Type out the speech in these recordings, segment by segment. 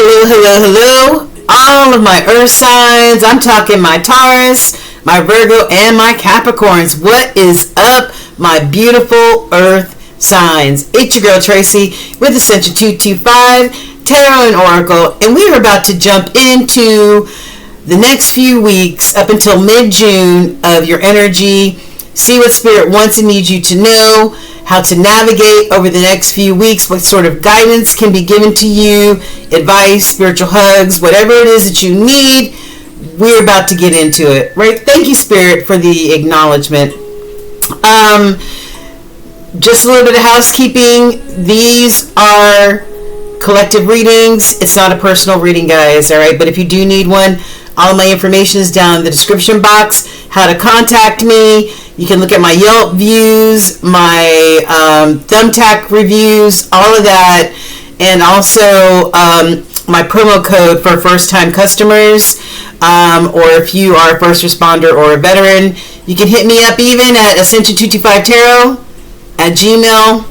Hello, hello, hello, all of my earth signs. I'm talking my Taurus, my Virgo, and my Capricorns. What is up, my beautiful earth signs? It's your girl Tracy with Ascension 225, Tarot and Oracle, and we are about to jump into the next few weeks up until mid-June of your energy. See what Spirit wants and needs you to know, how to navigate over the next few weeks, what sort of guidance can be given to you, advice, spiritual hugs, whatever it is that you need. We're about to get into it, right? Thank you, Spirit, for the acknowledgement. Just a little bit of housekeeping. These are collective readings. It's not a personal reading, guys, all right? But if you do need one, all of my information is down in the description box. How to contact me. You can look at my YELP views, my Thumbtack reviews, all of that. And also my promo code for first-time customers. Or if you are a first responder or a veteran, you can hit me up even at Ascension225Tarot at Gmail.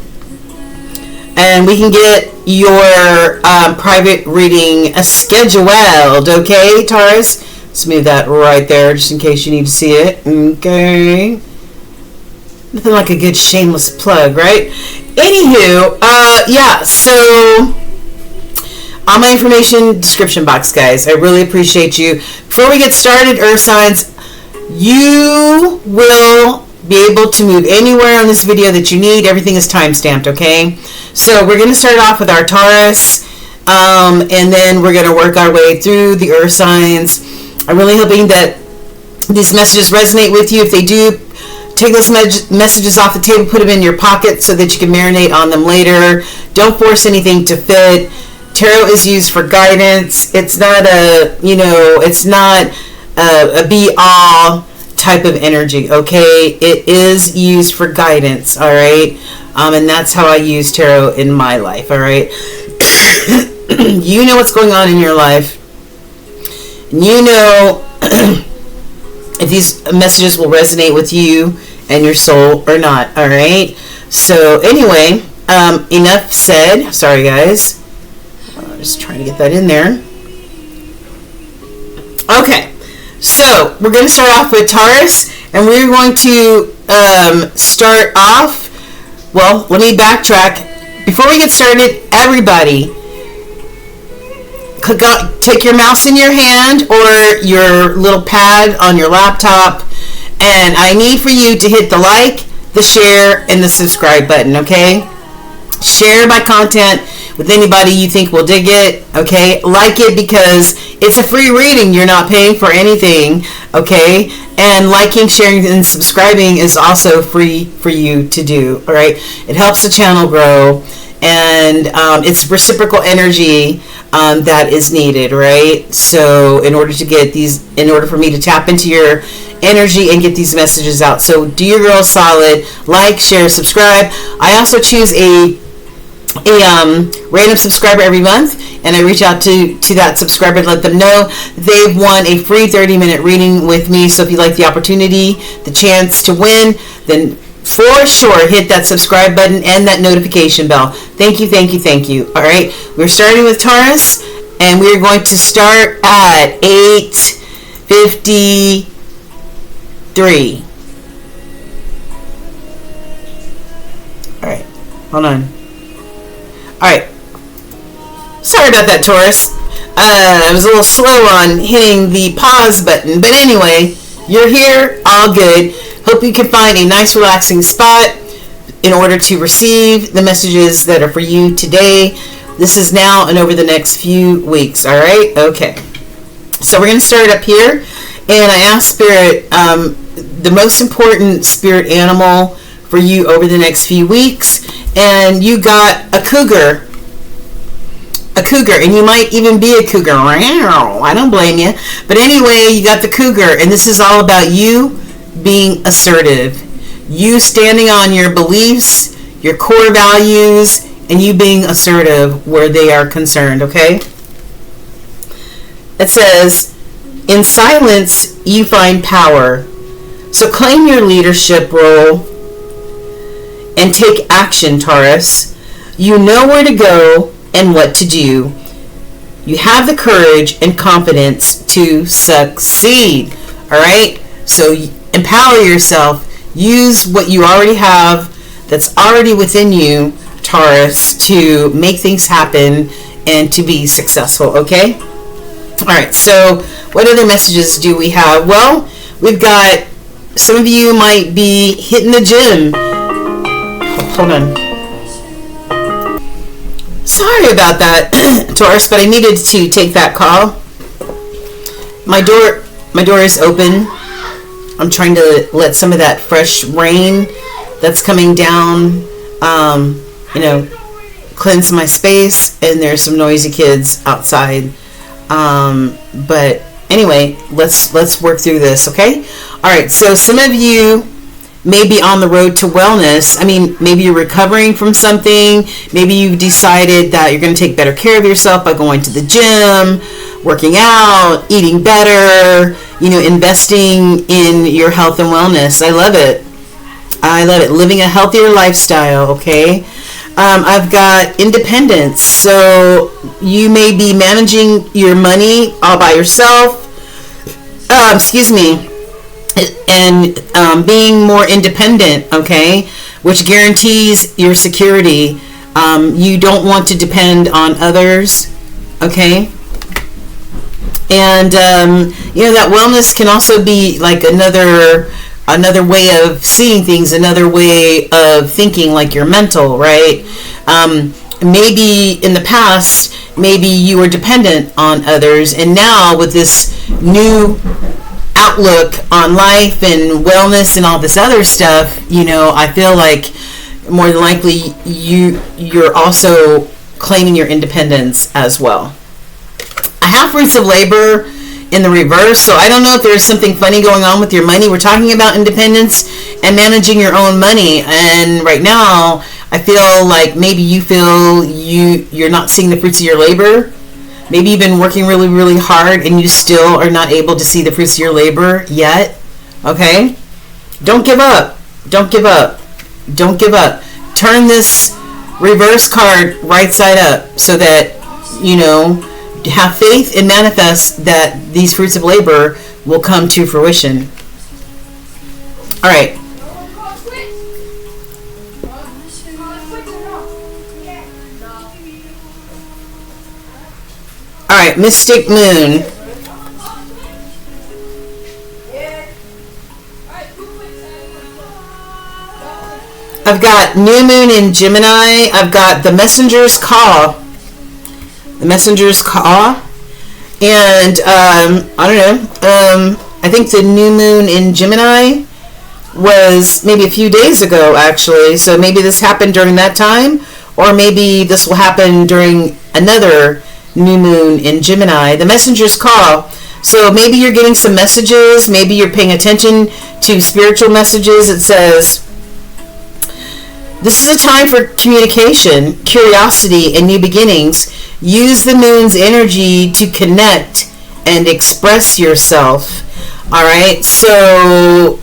And we can get your private reading scheduled, okay, Taurus? Let's move that right there just in case you need to see it, okay? Nothing like a good shameless plug, right? Anywho, yeah, so all my information, description box, guys. I really appreciate you. Before we get started, Earth signs, you will be able to move anywhere on this video that you need. Everything is time-stamped, okay? So we're going to start off with our Taurus, and then we're going to work our way through the Earth signs. I'm really hoping that these messages resonate with you. If they do, take those messages off the table, put them in your pocket so that you can marinate on them later. Don't force anything to fit. Tarot is used for guidance. It's not a, it's not a be-all type of energy, okay? It is used for guidance, all right? And that's how I use tarot in my life, all right? You know what's going on in your life. And you know if these messages will resonate with you and your soul or not, all right? So anyway, enough said. Sorry, guys. I'm just trying to get that in there. Okay, so we're going to start off with Taurus, and we're going to start off. Well, let me backtrack. Before we get started, everybody, take your mouse in your hand or your little pad on your laptop, and I need for you to hit the like, the share, and the subscribe button, okay? Share my content with anybody you think will dig it, okay? Like it because it's a free reading. You're not paying for anything, okay? And liking, sharing, and subscribing is also free for you to do, all right? It helps the channel grow, and it's reciprocal energy that is needed, right? So in order for me to tap into your energy and get these messages out. So do your girl solid, like, share, subscribe. I also choose a random subscriber every month, and I reach out to that subscriber to let them know they've won a free 30-minute reading with me. So if you like the opportunity, the chance to win, then for sure hit that subscribe button and that notification bell. Thank you, thank you, thank you. All right, we're starting with Taurus, and we're going to start at 8:53. All right, hold on. All right, sorry about that, Taurus. I was a little slow on hitting the pause button, but anyway, you're here, all good. Hope you can find a nice relaxing spot in order to receive the messages that are for you today. This is now and over the next few weeks, all right? Okay, so we're going to start up here, and I asked Spirit, the most important spirit animal for you over the next few weeks, and you got a cougar, and you might even be a cougar. I don't blame you, but anyway, you got the cougar, and this is all about you being assertive, you standing on your beliefs, your core values, and you being assertive where they are concerned, okay? It says, in silence, you find power. So claim your leadership role and take action, Taurus. You know where to go and what to do. You have the courage and confidence to succeed. All right? So empower yourself. Use what you already have that's already within you, Taurus, to make things happen and to be successful, okay? All right, so what other messages do we have? Well, we've got, some of you might be hitting the gym. Hold on. Sorry about that, Taurus, but I needed to take that call. My door is open. I'm trying to let some of that fresh rain that's coming down, cleanse my space, and there's some noisy kids outside. But anyway, let's work through this, okay? All right, so some of you may be on the road to wellness. I mean, maybe you're recovering from something. Maybe you've decided that you're going to take better care of yourself by going to the gym, working out, eating better, investing in your health and wellness. I love it. Living a healthier lifestyle, okay? I've got independence. So you may be managing your money all by yourself. And being more independent, okay? Which guarantees your security. You don't want to depend on others, okay? And that wellness can also be like another way of seeing things, another way of thinking, like your mental, right? Maybe in the past, maybe you were dependent on others, and now with this new outlook on life and wellness and all this other stuff, I feel like more than likely you're also claiming your independence as well. I have fruits of labor in the reverse, so I don't know if there's something funny going on with your money. We're talking about independence and managing your own money, and right now I feel like maybe you feel you're not seeing the fruits of your labor. Maybe you've been working really, really hard and you still are not able to see the fruits of your labor yet. Okay? Don't give up. Don't give up. Don't give up. Turn this reverse card right side up so that, have faith and manifest that these fruits of labor will come to fruition. All right. All right, Mystic Moon. I've got New Moon in Gemini. I've got the Messenger's Call. The Messenger's Call. And, I don't know. I think the New Moon in Gemini was maybe a few days ago, actually. So maybe this happened during that time. Or maybe this will happen during another New Moon in Gemini. The Messenger's Call. So maybe you're getting some messages. Maybe you're paying attention to spiritual messages. It says, this is a time for communication, curiosity, and new beginnings. Use the moon's energy to connect and express yourself. All right, so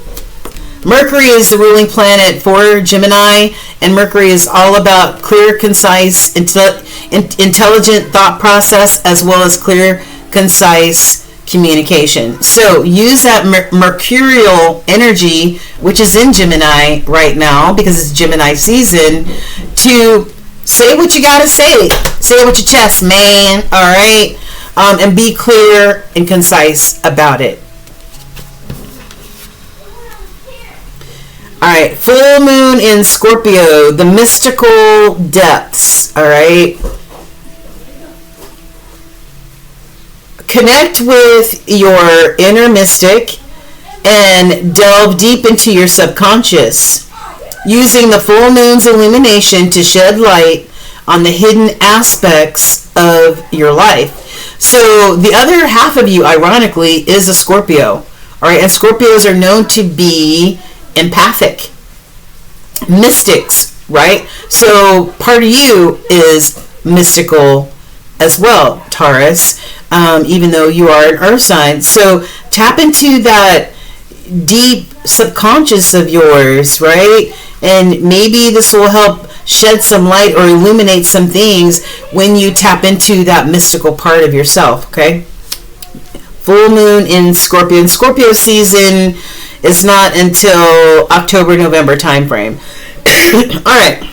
Mercury is the ruling planet for Gemini, and Mercury is all about clear, concise, intelligent thought process, as well as clear, concise communication. So use that mercurial energy, which is in Gemini right now because it's Gemini season, to say what you gotta say. Say it with your chest, man. All right, and be clear and concise about it. All right, full moon in Scorpio, the mystical depths. All right. Connect with your inner mystic and delve deep into your subconscious, using the full moon's illumination to shed light on the hidden aspects of your life. So the other half of you, ironically, is a Scorpio. All right, and Scorpios are known to be empathic, mystics, right? So part of you is mystical as well, Taurus. Even though you are an earth sign. So tap into that deep subconscious of yours, right? And maybe this will help shed some light or illuminate some things when you tap into that mystical part of yourself, okay? Full moon in Scorpio. And Scorpio season is not until October, November time frame. All right.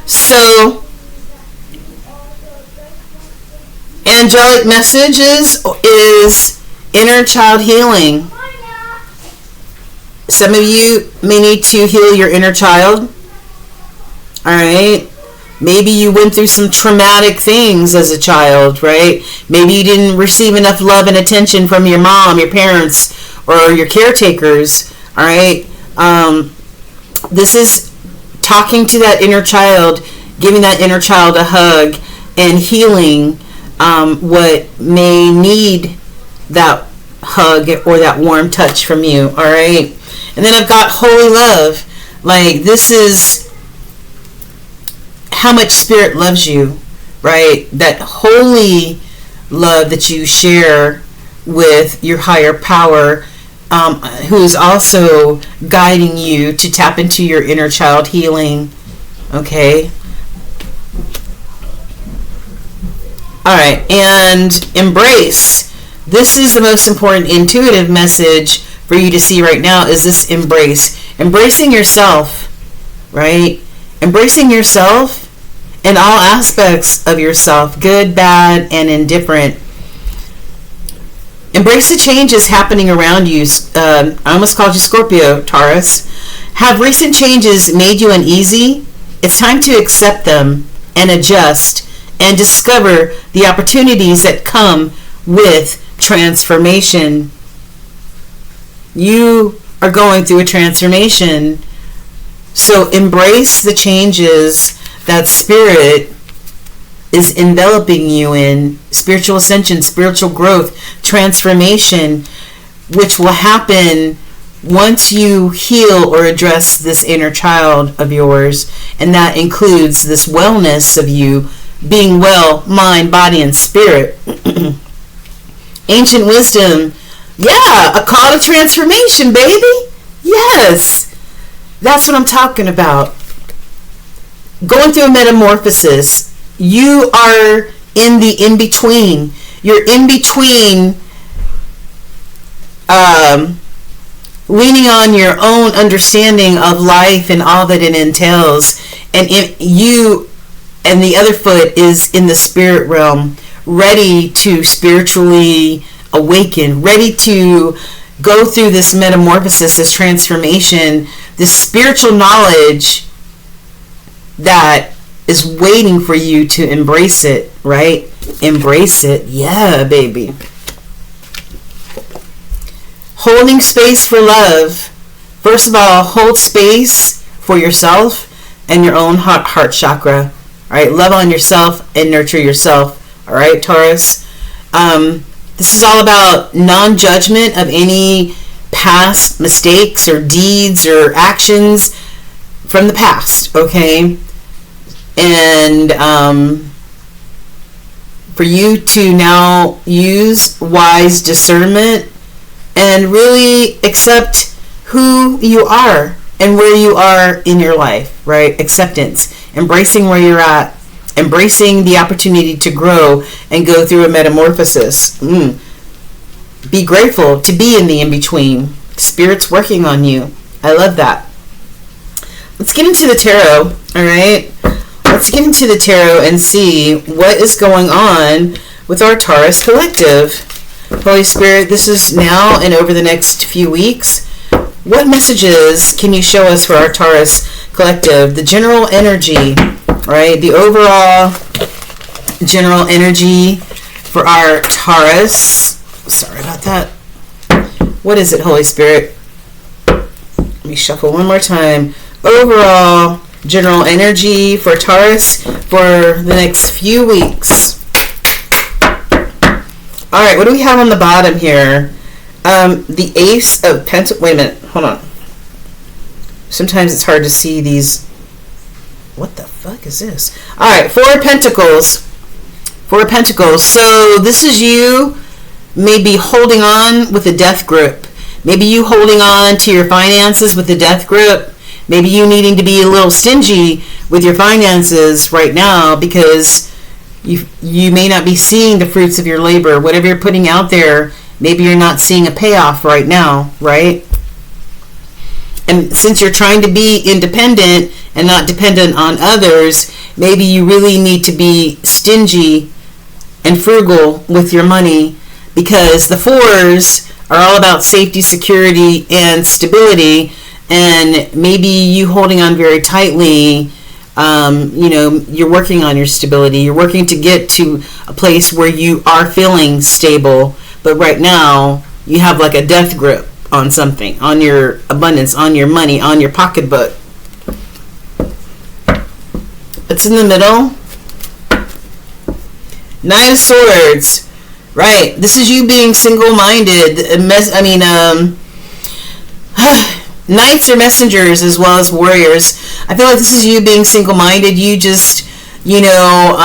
So, angelic messages is inner child healing. Some of you may need to heal your inner child. All right. Maybe you went through some traumatic things as a child, right? Maybe you didn't receive enough love and attention from your mom, your parents, or your caretakers. All right. This is talking to that inner child, giving that inner child a hug, and healing what may need that hug or that warm touch from you. All right. And then I've got holy love. Like, this is how much Spirit loves you, right? That holy love that you share with your higher power, who is also guiding you to tap into your inner child healing. Okay. All right. And embrace. This is the most important intuitive message for you to see right now, is this embrace. Embracing yourself, right? Embracing yourself in all aspects of yourself, good, bad, and indifferent. Embrace the changes happening around you. I almost called you Scorpio, Taurus. Have recent changes made you uneasy? It's time to accept them and adjust and discover the opportunities that come with transformation. You are going through a transformation. So embrace the changes that Spirit is enveloping you in. Spiritual ascension, spiritual growth, transformation, which will happen once you heal or address this inner child of yours. And that includes this wellness of you being well, mind, body, and spirit. Ancient wisdom. Yeah, a call to transformation, baby. Yes. That's what I'm talking about. Going through a metamorphosis. You are in the in-between. You're in between leaning on your own understanding of life and all that it entails. And and the other foot is in the spirit realm, ready to spiritually awaken, ready to go through this metamorphosis, this transformation, this spiritual knowledge that is waiting for you to embrace it, right? Embrace it. Yeah, baby. Holding space for love. First of all, hold space for yourself and your own heart chakra. All right, love on yourself and nurture yourself. All right, Taurus. This is all about non-judgment of any past mistakes or deeds or actions from the past, okay? And for you to now use wise discernment and really accept who you are and where you are in your life, right? Acceptance, embracing where you're at, embracing the opportunity to grow and go through a metamorphosis. Be grateful to be in the in-between. Spirit's working on you. I love that. Let's get into the tarot, all right? Let's get into the tarot and see what is going on with our Taurus collective. Holy Spirit, this is now and over the next few weeks. What messages can you show us for our Taurus collective? The general energy, right? The overall general energy for our Taurus. Sorry about that. What is it, Holy Spirit? Let me shuffle one more time. Overall general energy for Taurus for the next few weeks. All right, what do we have on the bottom here? The Ace of Pentacles. Wait a minute. Hold on. Sometimes it's hard to see these. What the fuck is this? All right, Four of Pentacles. Four of Pentacles. So this is you maybe holding on with a death grip. Maybe you holding on to your finances with a death grip. Maybe you needing to be a little stingy with your finances right now because you may not be seeing the fruits of your labor. Whatever you're putting out there, maybe you're not seeing a payoff right now, right? And since you're trying to be independent and not dependent on others, maybe you really need to be stingy and frugal with your money, because the fours are all about safety, security, and stability. And maybe you holding on very tightly, you're working on your stability. You're working to get to a place where you are feeling stable. But right now, you have like a death grip on something, on your abundance, on your money, on your pocketbook. It's in the middle. Nine of Swords. Right. This is you being single-minded. Knights are messengers as well as warriors. I feel like this is you being single-minded. You just, you not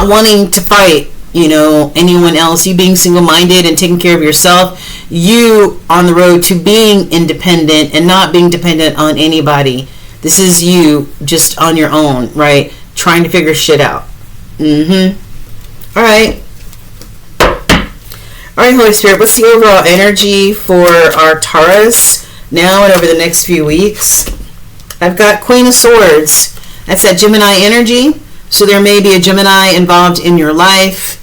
wanting to fight, anyone else. You being single-minded and taking care of yourself. You on the road to being independent and not being dependent on anybody. This is you just on your own, right? Trying to figure shit out. All right. All right, Holy Spirit, what's the overall energy for our Taurus now and over the next few weeks? I've got Queen of Swords. That's that Gemini energy. So there may be a Gemini involved in your life.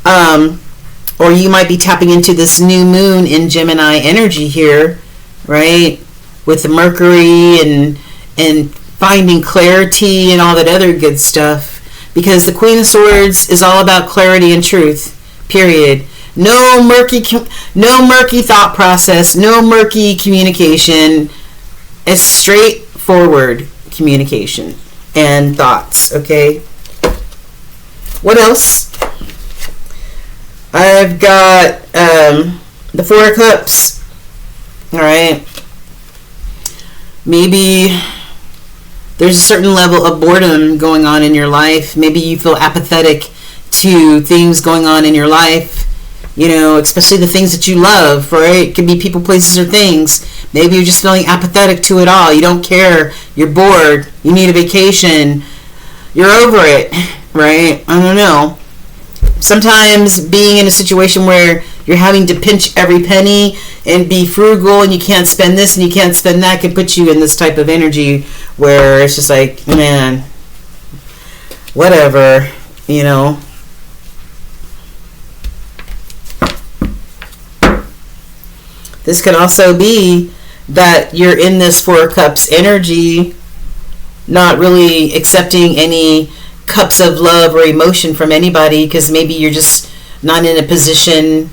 Or you might be tapping into this new moon in Gemini energy here, right? With the Mercury and finding clarity and all that other good stuff. Because the Queen of Swords is all about clarity and truth, period. No murky thought process, no murky communication. It's straightforward communication and thoughts, okay? What else? I've got the Four of Cups. All right. Maybe there's a certain level of boredom going on in your life. Maybe you feel apathetic to things going on in your life. Especially the things that you love, right? It could be people, places, or things. Maybe you're just feeling apathetic to it all. You don't care. You're bored. You need a vacation. You're over it, right? I don't know. Sometimes being in a situation where you're having to pinch every penny and be frugal and you can't spend this and you can't spend that can put you in this type of energy where it's just like, man, whatever, This could also be that you're in this Four of Cups energy, not really accepting any cups of love or emotion from anybody, because maybe you're just not in a position,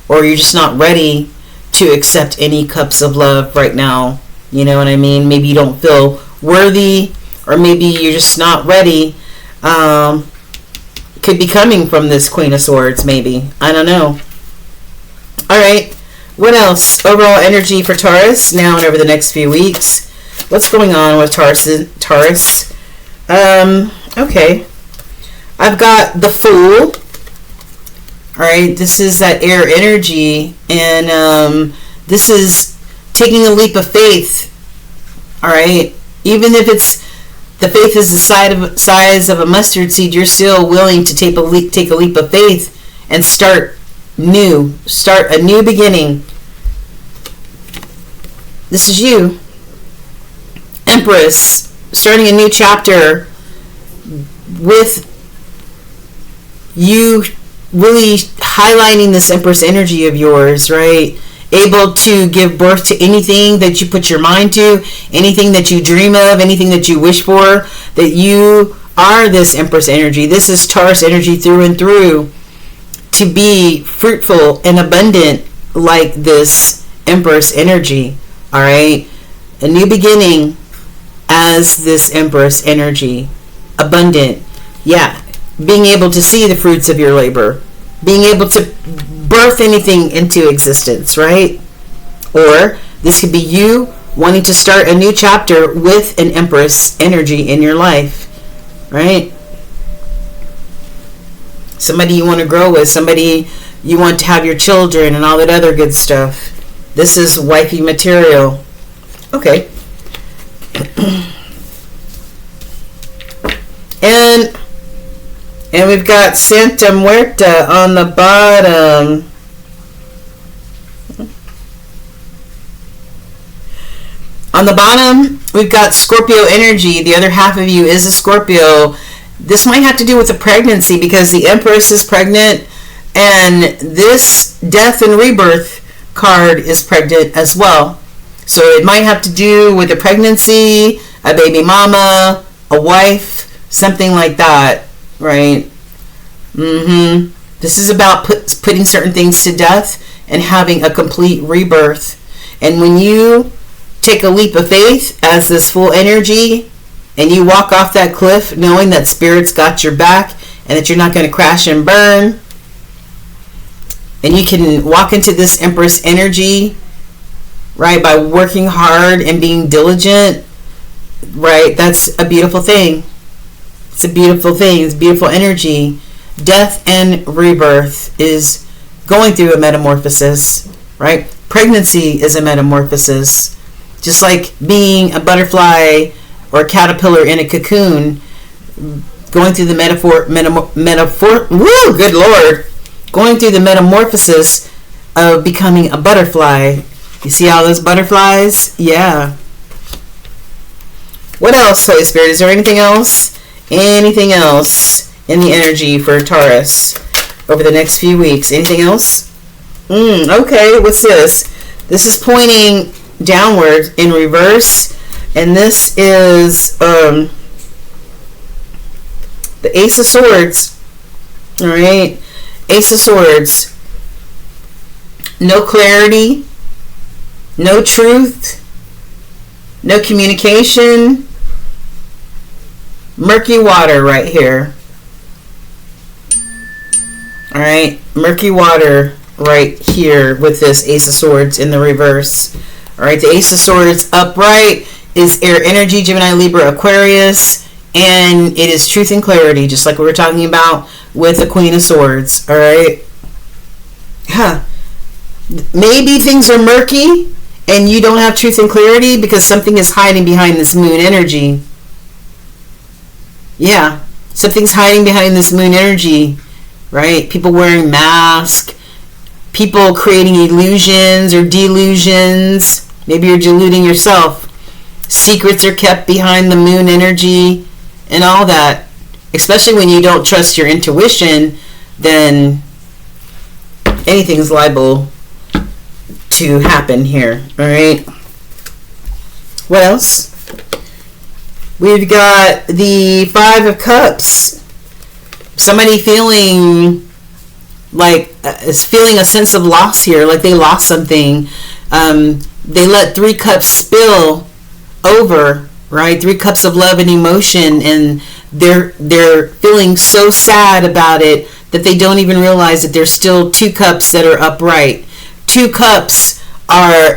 or you're just not ready to accept any cups of love right now. You know what I mean? Maybe you don't feel worthy, or maybe you're just not ready. Could be coming from this Queen of Swords, maybe. I don't know. All right. What else? Overall energy for Taurus now and over the next few weeks. What's going on with Taurus? Okay. I've got the Fool. All right. This is that air energy. And this is taking a leap of faith. All right. Even if the faith is the size of a mustard seed, you're still willing to take a leap of faith and start a new beginning. This is you, Empress, starting a new chapter with you really highlighting this Empress energy of yours, right? Able to give birth to anything that you put your mind to, anything that you dream of, anything that you wish for, that you are this Empress energy. This is Taurus energy through and through, to be fruitful and abundant like this Empress energy. All right, a new beginning as this Empress energy, abundant. Yeah, being able to see the fruits of your labor, being able to birth anything into existence, right? Or this could be you wanting to start a new chapter with an Empress energy in your life, right? Somebody you want to grow with, somebody you want to have your children and all that other good stuff. This is wifey material. Okay. And we've got Santa Muerta on the bottom. On the bottom, we've got Scorpio energy. The other half of you is a Scorpio. This might have to do with a pregnancy because the Empress is pregnant, and this death and rebirth card is pregnant as well. So it might have to do with a pregnancy, a baby mama, a wife, something like that, right? This is about putting certain things to death and having a complete rebirth. And when you take a leap of faith as this full energy and you walk off that cliff knowing that Spirit's got your back and that you're not going to crash and burn, and you can walk into this Empress energy, right, by working hard and being diligent, right, that's a beautiful thing. It's a beautiful thing. It's beautiful energy. Death and rebirth is going through a metamorphosis, right? Pregnancy is a metamorphosis. Just like being a butterfly or a caterpillar in a cocoon, going through the good Lord, going through the metamorphosis of becoming a butterfly. You see all those butterflies? Yeah. What else, Holy Spirit? Is there anything else? Anything else in the energy for Taurus over the next few weeks? Anything else? Okay, what's this? This is pointing downward in reverse, and this is the Ace of Swords. All right, Ace of Swords. No clarity, no truth, no communication. Murky water right here. All right, murky water right here with this Ace of Swords in the reverse. All right, the Ace of Swords upright is air energy, Gemini, Libra, Aquarius, and it is truth and clarity, just like we were talking about with the Queen of Swords. All right. Maybe things are murky and you don't have truth and clarity because something is hiding behind this moon energy. Yeah, something's hiding behind this moon energy, right? People wearing masks, people creating illusions or delusions. Maybe you're deluding yourself. Secrets are kept behind the moon energy and all that. Especially when you don't trust your intuition, then anything's liable to happen here, all right? What else? We've got the Five of Cups. Somebody feeling like is feeling a sense of loss here, like they lost something. They let 3 cups spill over, right? 3 cups of love and emotion, and they're feeling so sad about it that they don't even realize that there's still 2 cups that are upright. 2 cups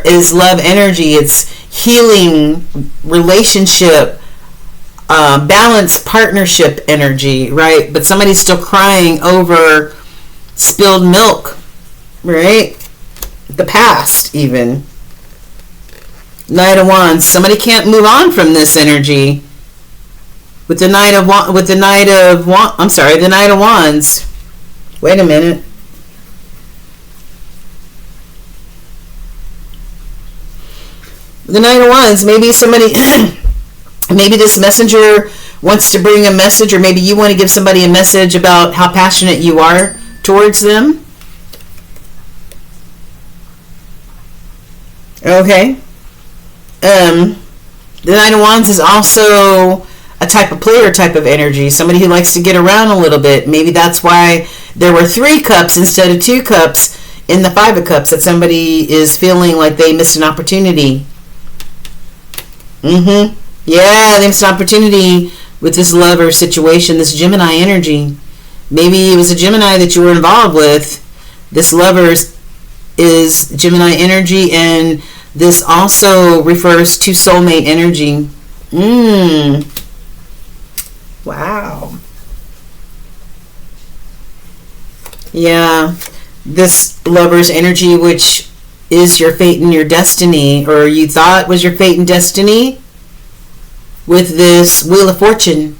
is love energy. It's healing, relationship, balanced partnership energy, right? But somebody's still crying over spilled milk, right? The past, even. Knight of Wands. Somebody can't move on from this energy. With the Knight of Wands. Wait a minute. The Knight of Wands. Maybe somebody. Maybe this messenger wants to bring a message, or maybe you want to give somebody a message about how passionate you are towards them. Okay. The Knight of Wands is also a type of player type of energy. Somebody who likes to get around a little bit. Maybe that's why there were 3 cups instead of 2 cups in the Five of Cups, that somebody is feeling like they missed an opportunity. Yeah, they missed an opportunity with this lover situation, this Gemini energy. Maybe it was a Gemini that you were involved with. This lover is Gemini energy, and this also refers to soulmate energy. Wow. Yeah, this lover's energy, which is your fate and your destiny, or you thought was your fate and destiny with this Wheel of Fortune.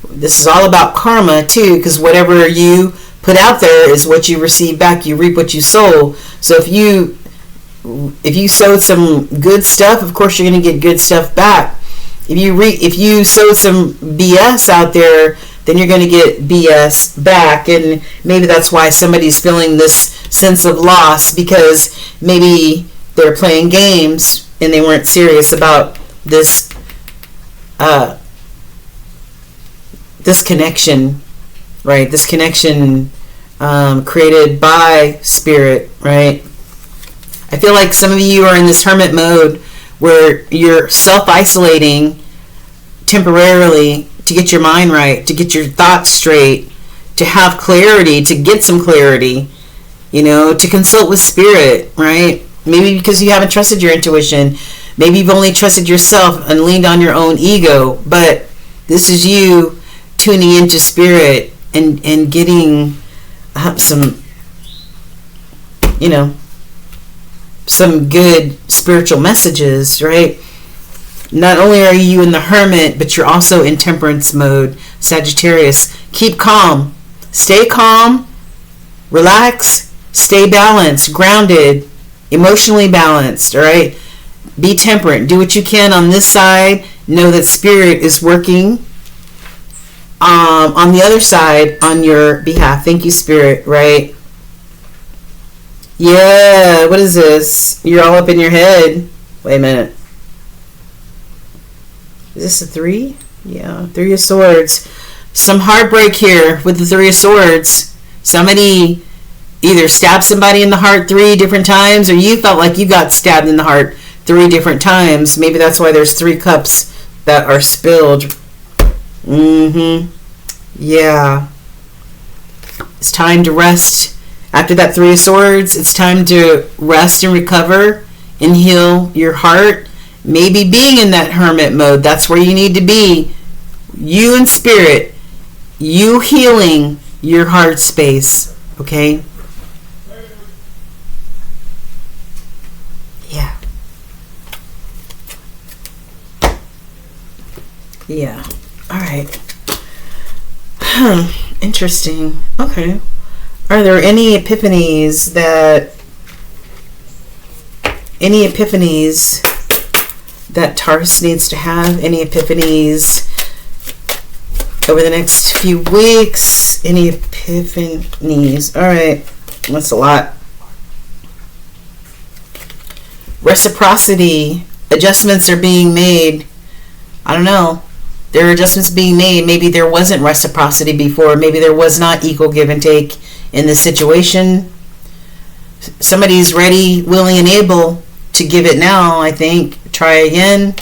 This is all about karma too, because whatever you put out there is what you receive back. You reap what you sow. So if you sowed some good stuff, of course you're going to get good stuff back. If you sowed some BS out there, then you're going to get BS back. And maybe that's why somebody's feeling this sense of loss, because maybe they're playing games and they weren't serious about this this connection, right? This connection created by spirit, right? I feel like some of you are in this hermit mode where you're self-isolating temporarily to get your mind right, to get your thoughts straight, to have clarity, to get some clarity, you know, to consult with spirit, right? Maybe because you haven't trusted your intuition. Maybe you've only trusted yourself and leaned on your own ego. But this is you tuning into spirit and getting some, you know, some good spiritual messages, right? Not only are you in the hermit, but you're also in temperance mode. Sagittarius, keep calm. Stay calm, relax, stay balanced, grounded, emotionally balanced, all right? Be temperate. Do what you can on this side. Know that spirit is working on the other side on your behalf. Thank you, spirit, right? Yeah, what is this? You're all up in your head. Wait a minute. Is this a 3? Yeah, 3 of Swords. Some heartbreak here with the 3 of Swords. Somebody either stabbed somebody in the heart 3 different times, or you felt like you got stabbed in the heart 3 different times. Maybe that's why there's 3 cups that are spilled. Yeah. It's time to rest. After that 3 of Swords, it's time to rest and recover and heal your heart. Maybe being in that hermit mode, that's where you need to be. You and spirit, you healing your heart space, okay? Yeah. Yeah. All right. Interesting. Okay. Are there any epiphanies that Taurus needs to have? Any epiphanies over the next few weeks? Any epiphanies? All right. That's a lot. Reciprocity. Adjustments are being made. I don't know. There are adjustments being made. Maybe there wasn't reciprocity before. Maybe there was not equal give and take in this situation. Somebody's ready, willing, and able to give it now, I think. Try again.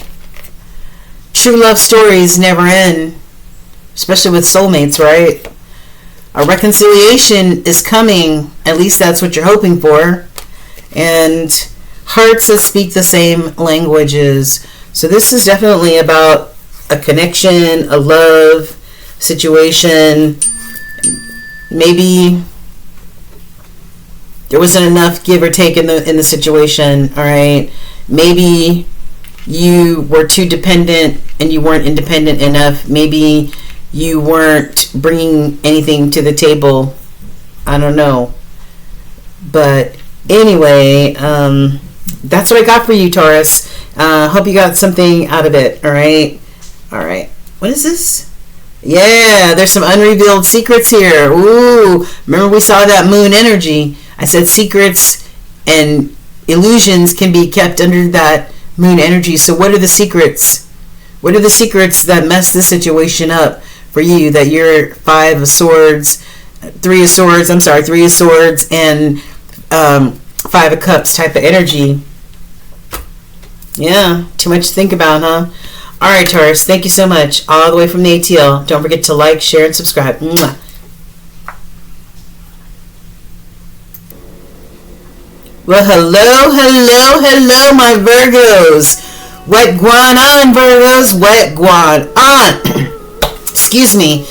True love stories never end, especially with soulmates, right? A reconciliation is coming. At least that's what you're hoping for. And hearts that speak the same languages. So this is definitely about a connection, a love situation. Maybe there wasn't enough give or take in the situation, all right? Maybe you were too dependent and you weren't independent enough. Maybe you weren't bringing anything to the table. I don't know. But anyway, that's what I got for you, Taurus. Hope you got something out of it, all right? All right. What is this? Yeah, there's some unrevealed secrets here. Ooh, remember we saw that moon energy. I said secrets and illusions can be kept under that moon energy. So what are the secrets? What are the secrets that mess the situation up for you? That you're 5 of Swords, 3 of Swords, I'm sorry, 3 of Swords and 5 of Cups type of energy. Yeah, too much to think about, huh? All right, Taurus, thank you so much. All the way from the ATL. Don't forget to like, share, and subscribe. Mwah. Well, hello, my Virgos. What guan on, Virgos? What guan on? Excuse me.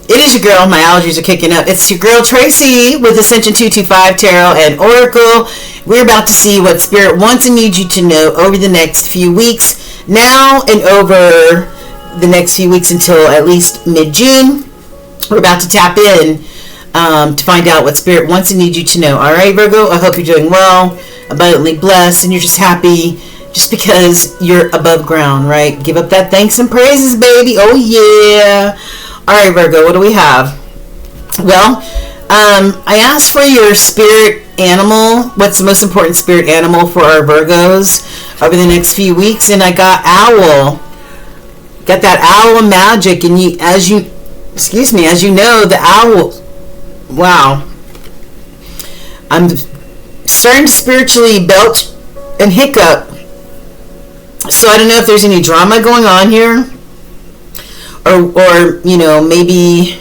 It is your girl. My allergies are kicking up. It's your girl Tracy with Ascension 225 Tarot and Oracle. We're about to see what Spirit wants and needs you to know over the next few weeks. Now and over the next few weeks until at least mid-June. We're about to tap in to find out what Spirit wants and needs you to know. All right, Virgo, I hope you're doing well, abundantly blessed, and you're just happy just because you're above ground, right? Give up that thanks and praises, baby. Oh, yeah. All right, Virgo, what do we have? Well, I asked for your spirit animal. What's the most important spirit animal for our Virgos over the next few weeks? And I got owl. Got that owl magic, and as you know, the owl. Wow. I'm starting to spiritually belch and hiccup. So I don't know if there's any drama going on here. Or maybe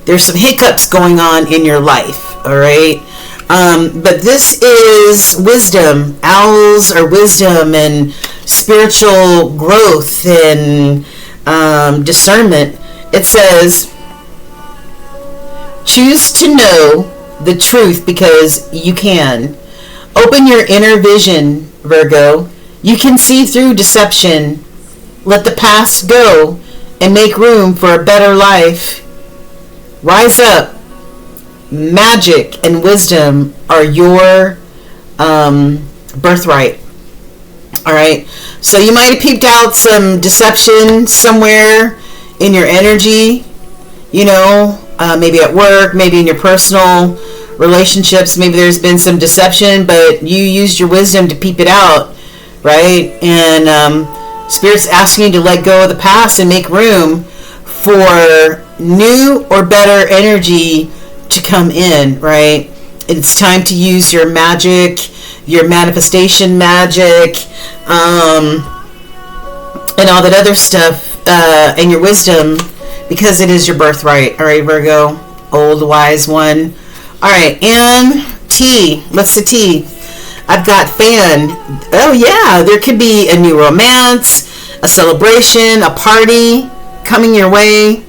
there's some hiccups going on in your life, all right? But this is wisdom. Owls are wisdom and spiritual growth and discernment. It says, choose to know the truth because you can. Open your inner vision, Virgo. You can see through deception. Let the past go and make room for a better life. Rise up. Magic and wisdom are your birthright. All right. So you might have peeped out some deception somewhere in your energy, maybe at work, maybe in your personal relationships. Maybe there's been some deception, but you used your wisdom to peep it out, right? And Spirit's asking you to let go of the past and make room for new or better energy to come in, right? It's time to use your magic, your manifestation magic, and all that other stuff, and your wisdom, because it is your birthright. All right, Virgo, old wise one. All right, and T. What's the T? I've got fan. Oh yeah, there could be a new romance, a celebration, a party coming your way.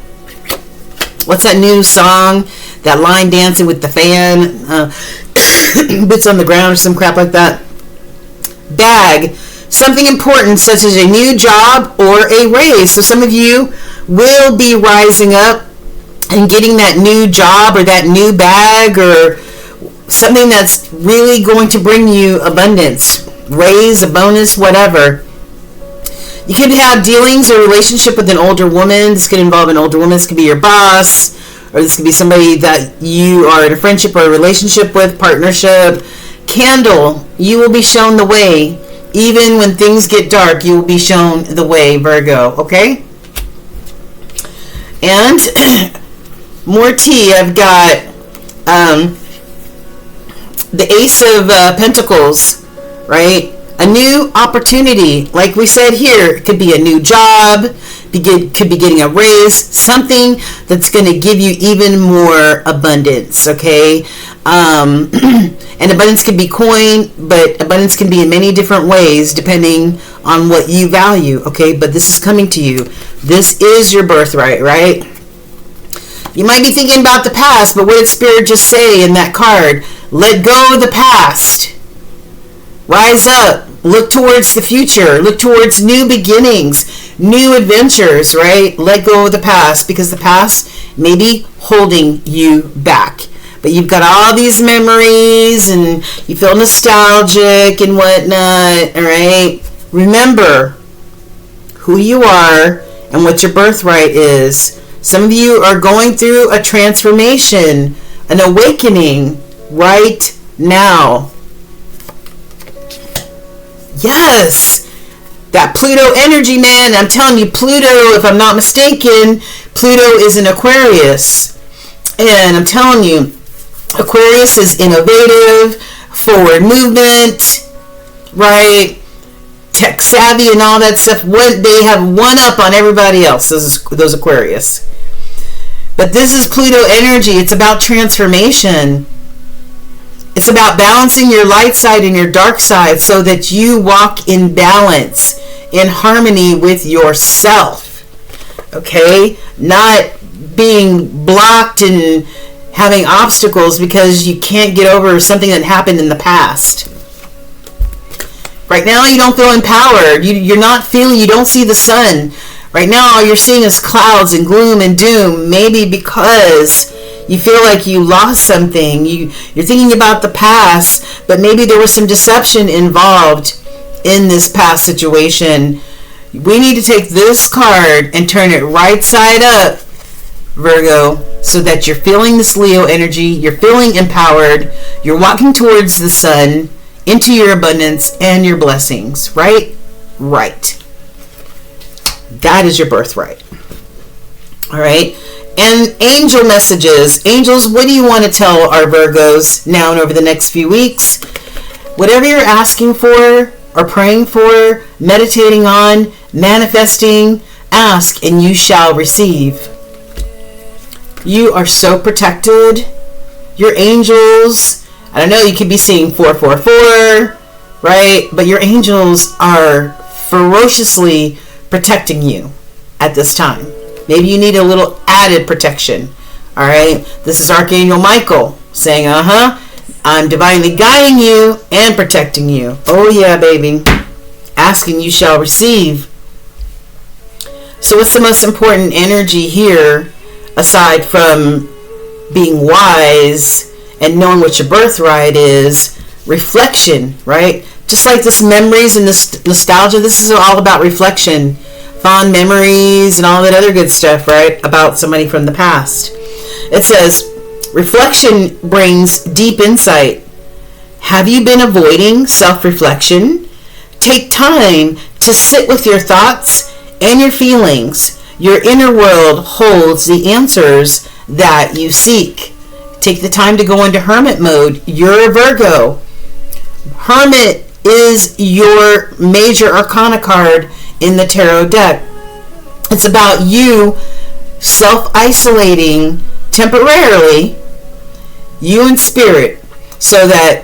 What's that new song? That line dancing with the fan, boots on the ground or some crap like that. Bag. Something important such as a new job or a raise. So some of you will be rising up and getting that new job or that new bag or something that's really going to bring you abundance, raise, a bonus, whatever. You could have dealings or relationship with an older woman. This could involve an older woman. This could be your boss, or this could be somebody that you are in a friendship or a relationship with, partnership. Candle, you will be shown the way. Even when things get dark, you will be shown the way, Virgo, okay? And more tea, I've got the Ace of Pentacles, right? A new opportunity. Like we said here, it could be a new job, could be getting a raise, something that's going to give you even more abundance, okay? And abundance can be coin, but abundance can be in many different ways depending on what you value, okay? But this is coming to you. This is your birthright, right? You might be thinking about the past, but what did Spirit just say in that card? Let go of the past. Rise up. Look towards the future. Look towards new beginnings, new adventures, right? Let go of the past because the past may be holding you back. But you've got all these memories and you feel nostalgic and whatnot, all right? Remember who you are and what your birthright is. Some of you are going through a transformation, an awakening right now. Yes, that Pluto energy, man. I'm telling you, Pluto, if I'm not mistaken, Pluto is in Aquarius. And I'm telling you, Aquarius is innovative, forward movement, right? Tech savvy and all that stuff. They have one up on everybody else, those Aquarius. But this is Pluto energy. It's about transformation. It's about balancing your light side and your dark side so that you walk in balance, in harmony with yourself. okay? Not being blocked and having obstacles because you can't get over something that happened in the past. Right now, you don't feel empowered. You're not feeling, you don't see the sun. Right now, all you're seeing is clouds and gloom and doom. Maybe because you feel like you lost something. You're thinking about the past, but maybe there was some deception involved in this past situation. We need to take this card and turn it right side up, Virgo, so that you're feeling this Leo energy. You're feeling empowered. You're walking towards the sun, into your abundance and your blessings, right? Right. That is your birthright. All right. And angel messages. Angels, what do you want to tell our Virgos now and over the next few weeks? Whatever you're asking for or praying for, meditating on, manifesting, ask and you shall receive. You are so protected. Your angels, I don't know, you could be seeing 444, right? But your angels are ferociously protecting you at this time. Maybe you need a little added protection, all right? This is Archangel Michael saying, I'm divinely guiding you and protecting you. Oh yeah, baby. Ask and you shall receive. So what's the most important energy here, aside from being wise and knowing what your birthright is? Reflection, right? Just like this memories and this nostalgia, this is all about reflection, fond memories and all that other good stuff, right? About somebody from the past. It says, reflection brings deep insight. Have you been avoiding self-reflection? Take time to sit with your thoughts and your feelings. Your inner world holds the answers that you seek. Take the time to go into hermit mode. You're a Virgo. Hermit is your major arcana card in the tarot deck. It's about you self-isolating temporarily, you and spirit, so that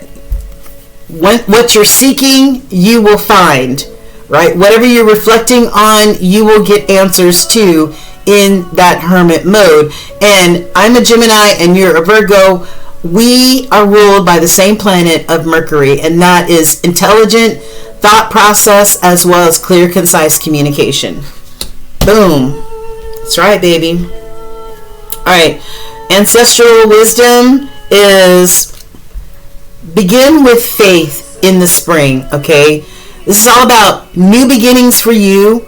what you're seeking, you will find, right? Whatever you're reflecting on, you will get answers to in that hermit mode. And I'm a Gemini and you're a Virgo. We are ruled by the same planet of Mercury, and that is intelligent thought process as well as clear, concise communication. Boom. That's right, baby. All right. Ancestral wisdom is begin with faith in the spring, okay? This is all about new beginnings for you,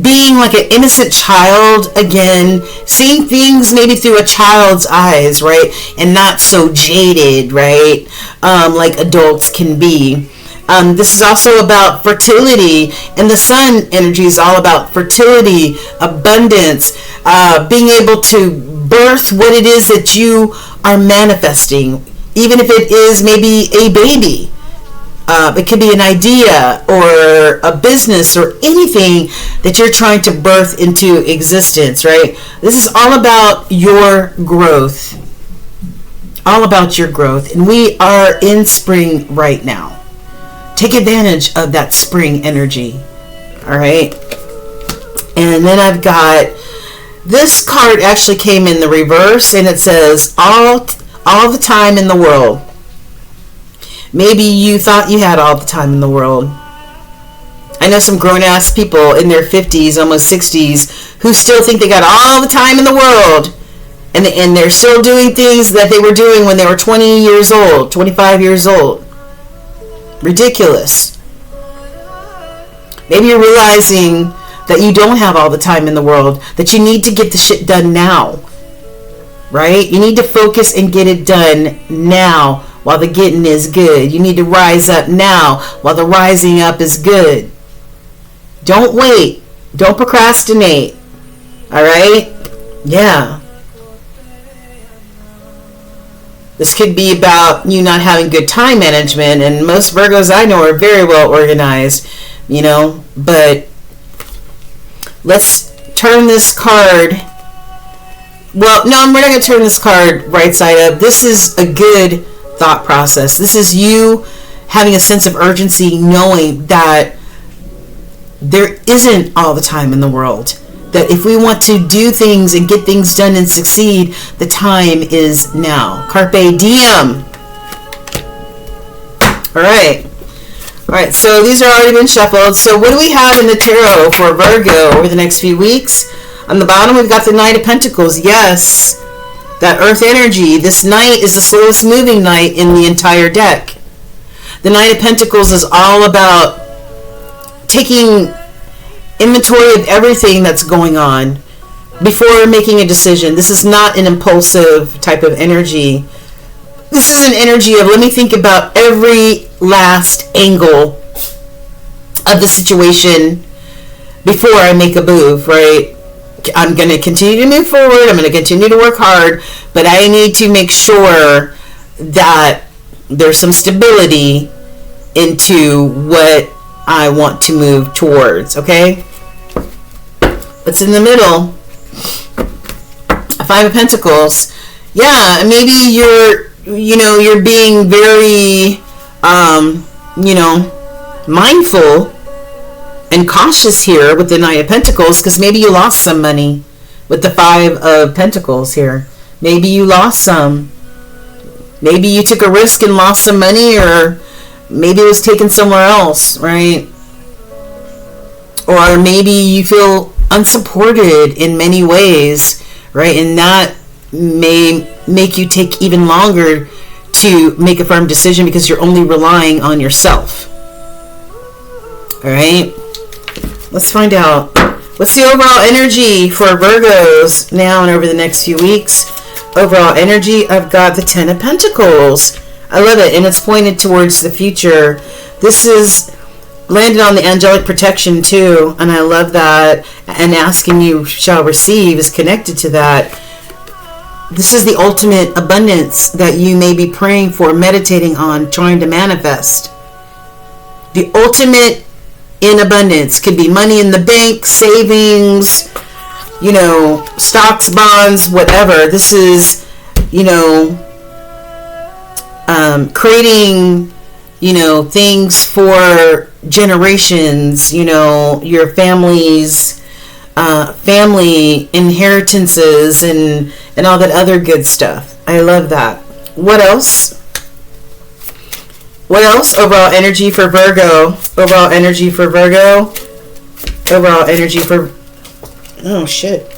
being like an innocent child again, seeing things maybe through a child's eyes, right? And not so jaded, right? Like adults can be. This is also about fertility, and the sun energy is all about fertility, abundance, being able to birth what it is that you are manifesting, even if it is maybe a baby. It could be an idea or a business or anything that you're trying to birth into existence, right? This is all about your growth. All about your growth. And we are in spring right now. Take advantage of that spring energy. All right. And then I've got this card actually came in the reverse, and it says all the time in the world. Maybe you thought you had all the time in the world. I know some grown-ass people in their 50s, almost 60s, who still think they got all the time in the world. And they're still doing things that they were doing when they were 20 years old, 25 years old. Ridiculous. Maybe you're realizing that you don't have all the time in the world, that you need to get the shit done now. Right? You need to focus and get it done now while the getting is good. You need to rise up now while the rising up is good. Don't wait. Don't procrastinate. All right? Yeah. This could be about you not having good time management, and most Virgos I know are very well organized, you know, but let's turn this card. Well, no, we're not going to turn this card right side up. This is a good thought process. This is you having a sense of urgency, knowing that there isn't all the time in the world, That if we want to do things and get things done and succeed, the time is now. Carpe diem. All right. All right, so these are already been shuffled. So what do we have in the tarot for Virgo over the next few weeks? On the bottom, we've got the Knight of Pentacles. Yes, that earth energy. This Knight is the slowest moving Knight in the entire deck. The Knight of Pentacles is all about taking inventory of everything that's going on before making a decision. This is not an impulsive type of energy. This is an energy of, let me think about every last angle of the situation before I make a move, right? I'm going to continue to move forward. I'm going to continue to work hard, but I need to make sure that there's some stability into what I want to move towards, okay? What's in the middle? Five of Pentacles. Yeah, maybe you're being very, mindful and cautious here with the Knight of Pentacles, because maybe you lost some money with the Five of Pentacles here. Maybe you lost some. Maybe you took a risk and lost some money, or maybe it was taken somewhere else, right? Or maybe you feel unsupported in many ways, right? And that may make you take even longer to make a firm decision because you're only relying on yourself. All right, let's find out what's the overall energy for Virgos now and over the next few weeks. Overall energy, I've got the Ten of Pentacles. I love it, and it's pointed towards the future. This is landed on the angelic protection too, and I love that. And asking you shall receive is connected to that. This is the ultimate abundance that you may be praying for, meditating on, trying to manifest. The ultimate in abundance could be money in the bank, savings, stocks, bonds, whatever. This is, creating, things for generations, your family's family inheritances and all that other good stuff. I love that. What else? What else? Overall energy for Virgo. Overall energy for Virgo. Overall energy for... Oh, shit.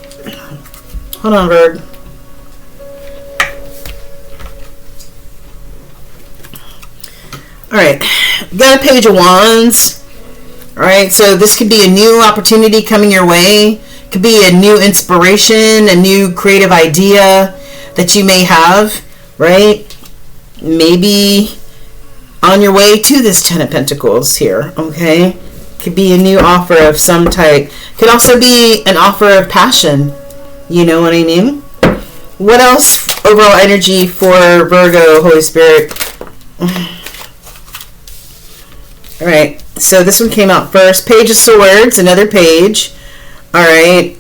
Hold on, Virg. Alright. Got a Page of Wands. Alright, so this could be a new opportunity coming your way. Could be a new inspiration, a new creative idea that you may have, right? Maybe on your way to this Ten of Pentacles here, okay? Could be a new offer of some type. Could also be an offer of passion. You know what I mean? What else? Overall energy for Virgo, Holy Spirit. All right, so this one came out first. Page of Swords, another page. All right.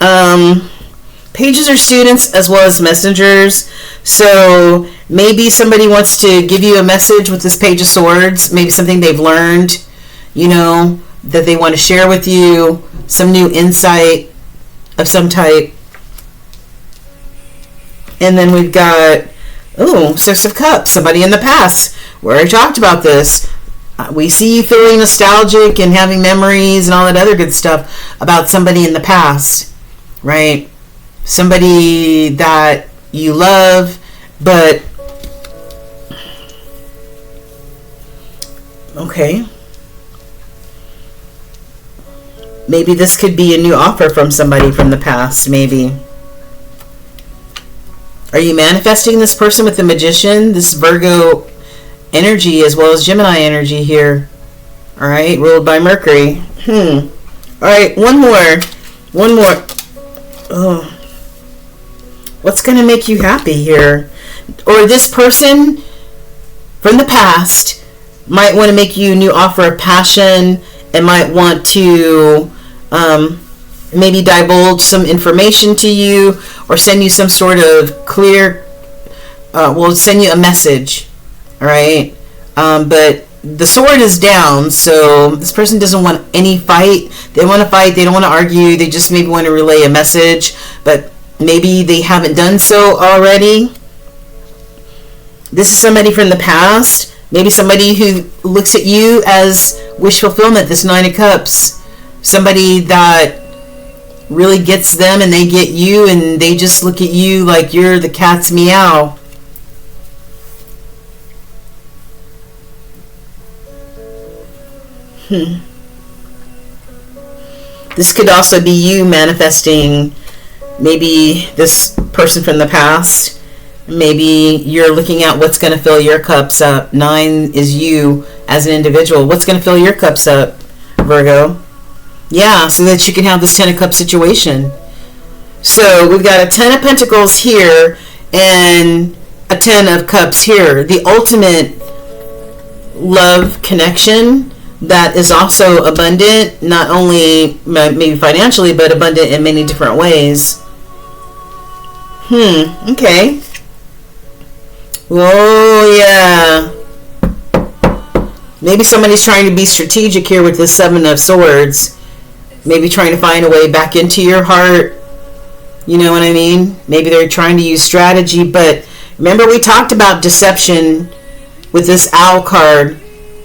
Pages are students as well as messengers. So maybe somebody wants to give you a message with this Page of Swords. Maybe something they've learned, that they want to share with you. Some new insight of some type. And then we've got, Six of Cups. Somebody in the past. We already talked about this. We see you feeling nostalgic and having memories and all that other good stuff about somebody in the past, right? Somebody that you love, but okay. Maybe this could be a new offer from somebody from the past, maybe. Are you manifesting this person with the Magician? This Virgo energy as well as Gemini energy here. All right, ruled by Mercury. All right, one more. Oh, what's going to make you happy here? Or this person from the past might want to make you a new offer of passion and might want to maybe divulge some information to you or send you some sort of clear, send you a message. All right, but the sword is down, so this person doesn't want any fight. They want to fight. They don't want to argue. They just maybe want to relay a message, but maybe they haven't done so already. This is somebody from the past. Maybe somebody who looks at you as wish fulfillment, this Nine of Cups. Somebody that really gets them and they get you, and they just look at you like you're the cat's meow. This could also be you manifesting maybe this person from the past. Maybe you're looking at what's going to fill your cups up. 9 is you as an individual. What's going to fill your cups up, Virgo? Yeah, so that you can have this 10 of Cups situation. So we've got a 10 of Pentacles here and a 10 of Cups here. The ultimate love connection that is also abundant, not only maybe financially, but abundant in many different ways. Okay. Oh, yeah. Maybe somebody's trying to be strategic here with the 7 of Swords. Maybe trying to find a way back into your heart. You know what I mean? Maybe they're trying to use strategy, but remember we talked about deception with this Owl card.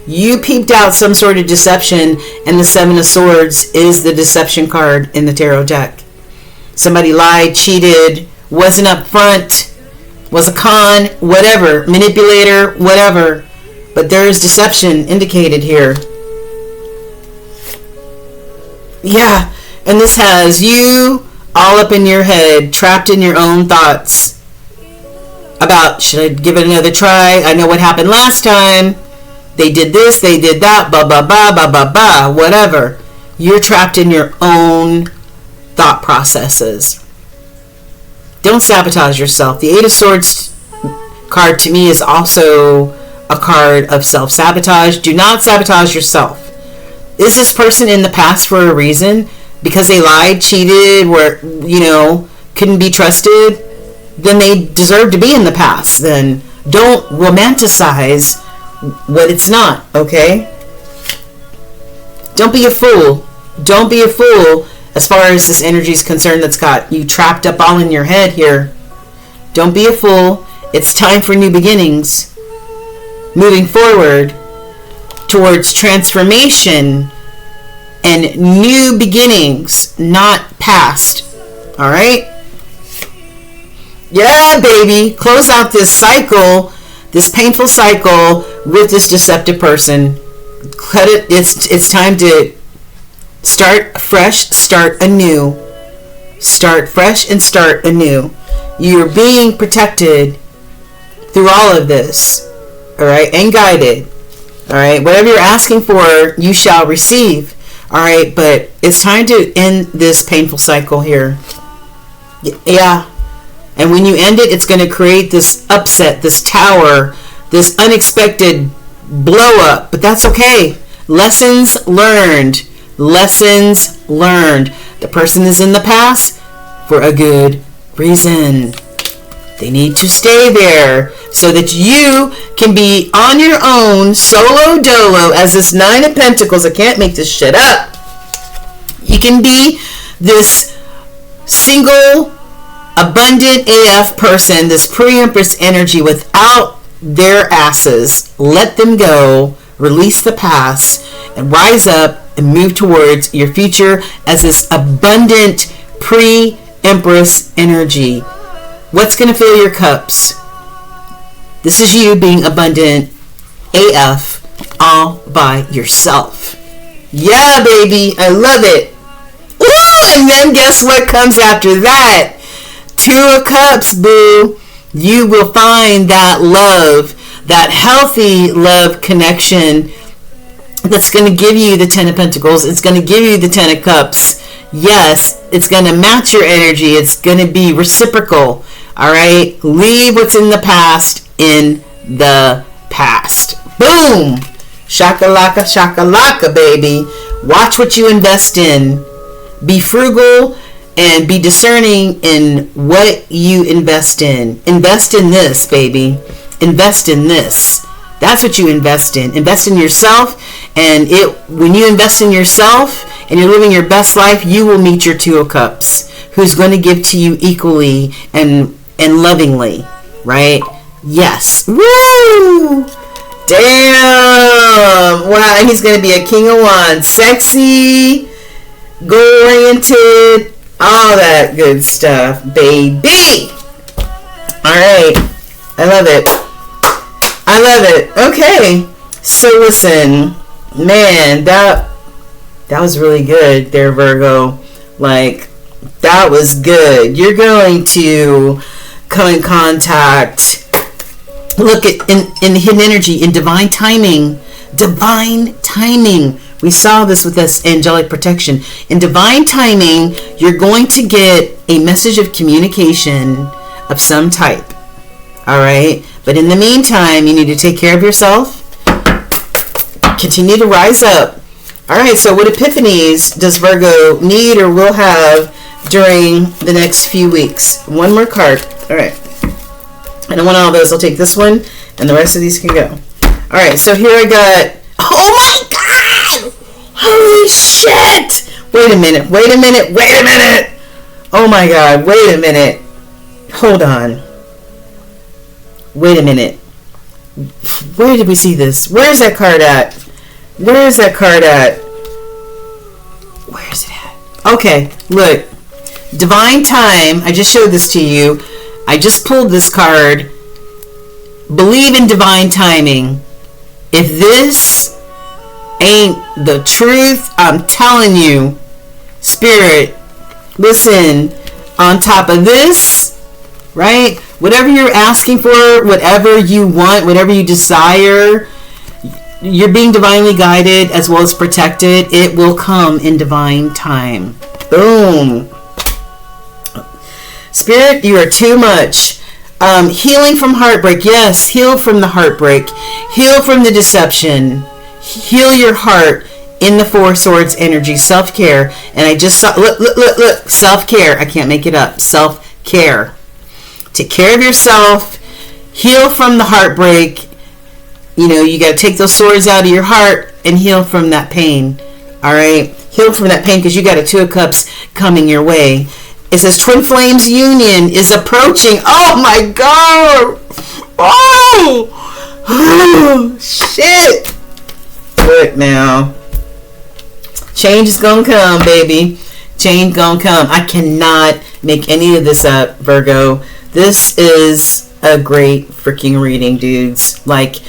You peeped out some sort of deception, and the 7 of Swords is the deception card in the tarot deck. Somebody lied, cheated, wasn't upfront, was a con, whatever, manipulator, whatever. But there is deception indicated here. Yeah, and this has you all up in your head, trapped in your own thoughts about, should I give it another try? I know what happened last time. They did this, they did that, blah, blah, blah, blah, blah, blah, whatever. You're trapped in your own thought processes. Don't sabotage yourself. The 8 of Swords card to me is also a card of self-sabotage. Do not sabotage yourself. Is this person in the past for a reason? Because they lied, cheated, were, couldn't be trusted? Then they deserve to be in the past. Then don't romanticize what it's not, okay? Don't be a fool. Don't be a fool as far as this energy is concerned that's got you trapped up all in your head here. Don't be a fool. It's time for new beginnings. Moving forward towards transformation and new beginnings, not past. All right? Yeah, baby. Close out this cycle, this painful cycle with this deceptive person. Cut it. It's time to start fresh, start anew. Start fresh and start anew. You're being protected through all of this. All right? And guided. All right? Whatever you're asking for, you shall receive. All right? But it's time to end this painful cycle here. Yeah. And when you end it, it's going to create this upset, this tower, this unexpected blow up. But that's okay. Lessons learned. Lessons learned. The person is in the past for a good reason. They need to stay there so that you can be on your own, solo dolo, as this 9 of Pentacles. I can't make this shit up. You can be this single, abundant AF person, this pre-empress energy without their asses. Let them go, release the past, and rise up and move towards your future as this abundant pre-empress energy. What's going to fill your cups? This is you being abundant AF all by yourself. Yeah, baby, I love it. Ooh, and then guess what comes after that? 2 of Cups, boo. You will find that love, that healthy love connection that's going to give you the 10 of Pentacles. It's going to give you the 10 of Cups. Yes, it's going to match your energy. It's going to be reciprocal. All right? Leave what's in the past in the past. Boom. Shakalaka, shakalaka, baby. Watch what you invest in. Be frugal and be discerning in what you invest in. Invest in this, baby. Invest in this. That's what you invest in. Invest in yourself, and when you invest in yourself and you're living your best life, you will meet your Two of Cups, who's going to give to you equally and lovingly, right? Yes. Woo! Damn! Wow, and he's going to be a King of Wands. Sexy, goal-oriented, all that good stuff, baby. All right. I love it. I love it. Okay. So listen, man, that was really good there, Virgo. Like, that was good. You're going to come in contact, look at in the hidden energy, in divine timing. Divine timing. We saw this with this angelic protection. In divine timing, you're going to get a message of communication of some type. All right? But in the meantime, you need to take care of yourself. Continue to rise up. All right, so what epiphanies does Virgo need or will have during the next few weeks? One more card. All right. I don't want all those. I'll take this one, and the rest of these can go. All right, so here I got... Oh, my God! Holy shit! Wait a minute. Oh, my God. Wait a minute. Hold on. Wait a minute. Where did we see this? Where's that card at? Where is it at? Okay, look. Divine time. I just showed this to you. I just pulled this card. Believe in divine timing. If this ain't the truth, I'm telling you, Spirit, listen, on top of this, right? Whatever you're asking for, whatever you want, whatever you desire, you're being divinely guided as well as protected. It will come in divine time. Boom. Spirit, you are too much. Healing from heartbreak. Yes, heal from the heartbreak. Heal from the deception. Heal your heart in the Four Swords energy. Self-care. And I just saw, look. Self-care. I can't make it up. Self-care. Take care of yourself. Heal from the heartbreak. You know, you got to take those swords out of your heart and heal from that pain. All right? Heal from that pain because you got a Two of Cups coming your way. It says Twin Flames Union is approaching. Oh, my God. Oh, shit. Look now. Change is going to come, baby. Change going to come. I cannot make any of this up, Virgo. This is a great freaking reading, dudes. Like,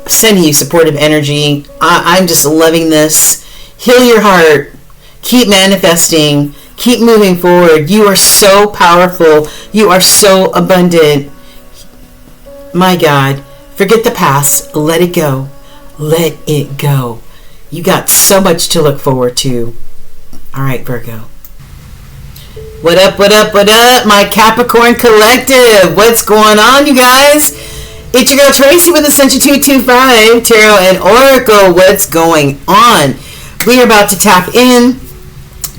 sending you supportive energy. I'm just loving this. Heal your heart. Keep manifesting. Keep moving forward. You are so powerful. You are so abundant. My God. Forget the past. Let it go. Let it go. You got so much to look forward to. All right, Virgo. What up, my Capricorn Collective? What's going on, you guys? It's your girl Tracy with Ascension 225, Tarot and Oracle. What's going on? We are about to tap in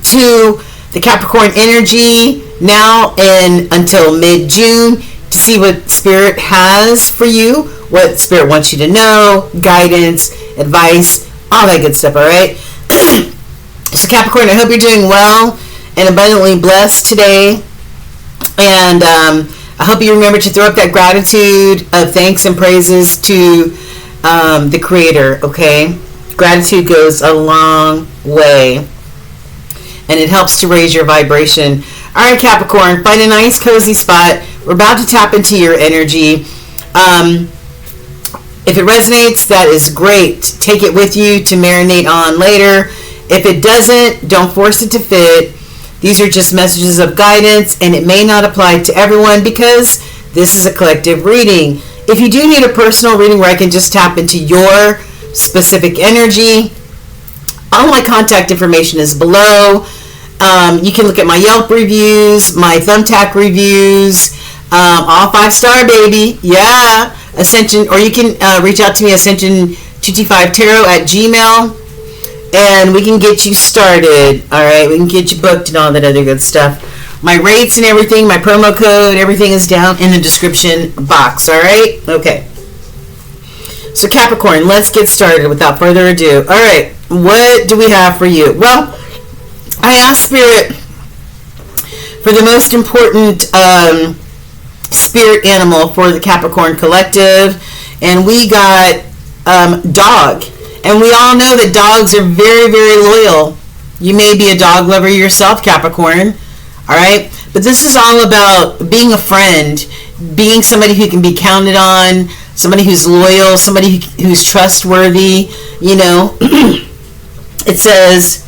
to the Capricorn energy now and until mid-June to see what Spirit has for you, what Spirit wants you to know, guidance, advice, all that good stuff, all right? So Capricorn, I hope you're doing well and abundantly blessed today. And I hope you remember to throw up that gratitude of thanks and praises to the Creator, okay? Gratitude goes a long way. And it helps to raise your vibration. All right, Capricorn, find a nice, cozy spot. We're about to tap into your energy. If it resonates, that is great. Take it with you to marinate on later. If it doesn't, don't force it to fit. These are just messages of guidance, and it may not apply to everyone because this is a collective reading. If you do need a personal reading where I can just tap into your specific energy, all my contact information is below. You can look at my Yelp reviews, my Thumbtack reviews, all 5-star, baby. Yeah. Ascension, or you can reach out to me, ascension225tarot@gmail.com, and we can get you started. All right, we can get you booked and all that other good stuff. My rates and everything, my promo code, everything is down in the description box. All right, okay. So Capricorn, let's get started without further ado. All right, what do we have for you? Well, I asked Spirit for the most important spirit animal for the Capricorn collective, and we got dog. And we all know that dogs are very, very loyal. You may be a dog lover yourself, Capricorn. All right, but this is all about being a friend, being somebody who can be counted on, somebody who's loyal, somebody who's trustworthy. You know, it says,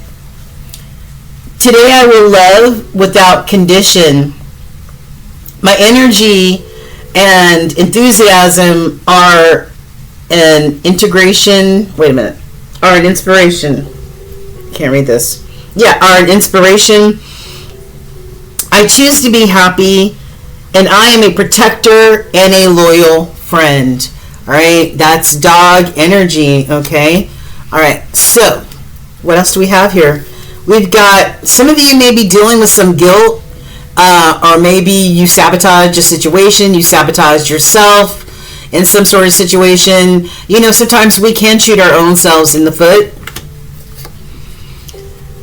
today I will love without condition. My energy and enthusiasm are an integration. Wait a minute. Are an inspiration. Can't read this. Yeah, are an inspiration. I choose to be happy, and I am a protector and a loyal friend. All right, that's dog energy. Okay. All right. So, what else do we have here? We've got, some of you may be dealing with some guilt, or maybe you sabotaged a situation, you sabotaged yourself in some sort of situation. You know, sometimes we can shoot our own selves in the foot.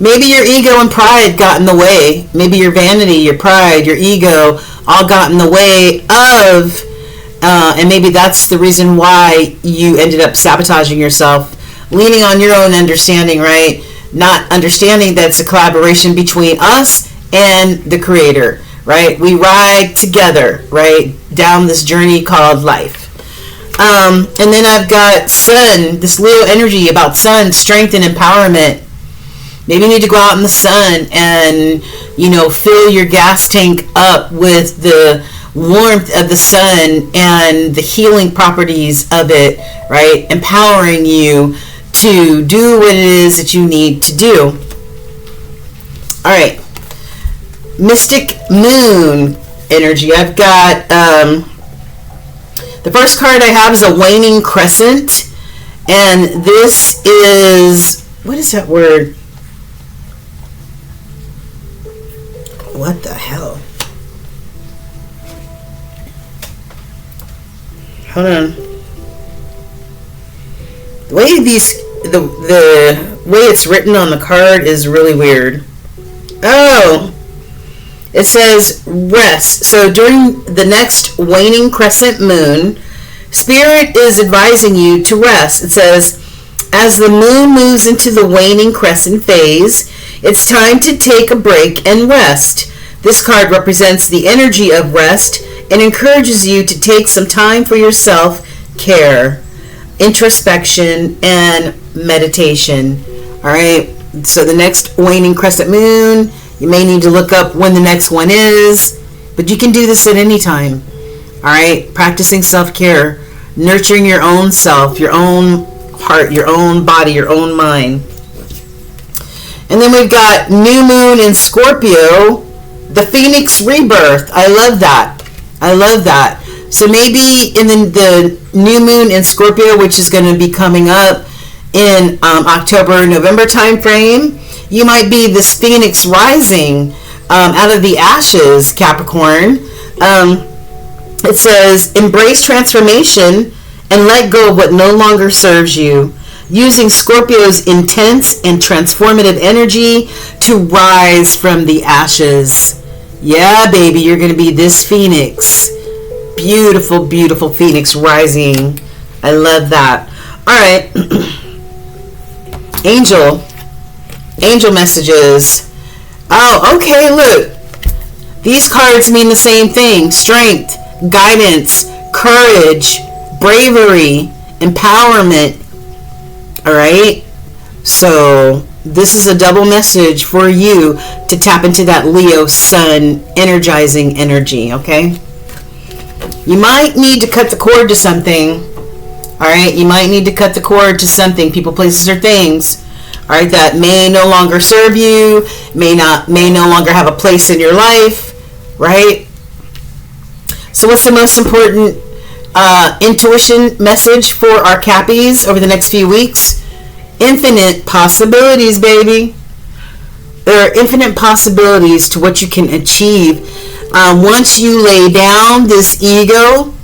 Maybe your ego and pride got in the way. Maybe your vanity, your pride, your ego all got in the way of, and maybe that's the reason why you ended up sabotaging yourself, leaning on your own understanding, right? Not understanding that it's a collaboration between us and the Creator, right? We ride together, right, down this journey called life. And then I've got sun, this Leo energy about sun, strength and empowerment. Maybe you need to go out in the sun and, you know, fill your gas tank up with the warmth of the sun and the healing properties of it, right? Empowering you to do what it is that you need to do. All right. Mystic moon energy. I've got, the first card I have is a waning crescent. And this is, what is that word? What the hell? Hold on. The way the way it's written on the card is really weird. Oh, it says rest. So during the next waning crescent moon, Spirit is advising you to rest. It says, as the moon moves into the waning crescent phase, it's time to take a break and rest. This card represents the energy of rest and encourages you to take some time for yourself, care, introspection, and meditation. All right. So the next waning crescent moon, you may need to look up when the next one is, but you can do this at any time. All right. Practicing self-care, nurturing your own self, your own heart, your own body, your own mind. And then we've got new moon in Scorpio, the Phoenix rebirth. I love that. I love that. So maybe in the new moon in Scorpio, which is going to be coming up in October, November time frame, you might be this Phoenix rising out of the ashes, Capricorn. It says, embrace transformation and let go of what no longer serves you, using Scorpio's intense and transformative energy to rise from the ashes. Yeah, baby, you're going to be this Phoenix. Beautiful, beautiful Phoenix rising. I love that. All right. Angel messages. Oh, okay, look. These cards mean the same thing. Strength, guidance, courage, bravery, empowerment. All right. So this is a double message for you to tap into that Leo sun energizing energy. Okay. You might need to cut the cord to something. All right. You might need to cut the cord to something. People, places, or things. All right. That may no longer serve you. May no longer have a place in your life. Right. So what's the most important intuition message for our Cappies over the next few weeks? Infinite possibilities, baby. There are infinite possibilities to what you can achieve once you lay down this ego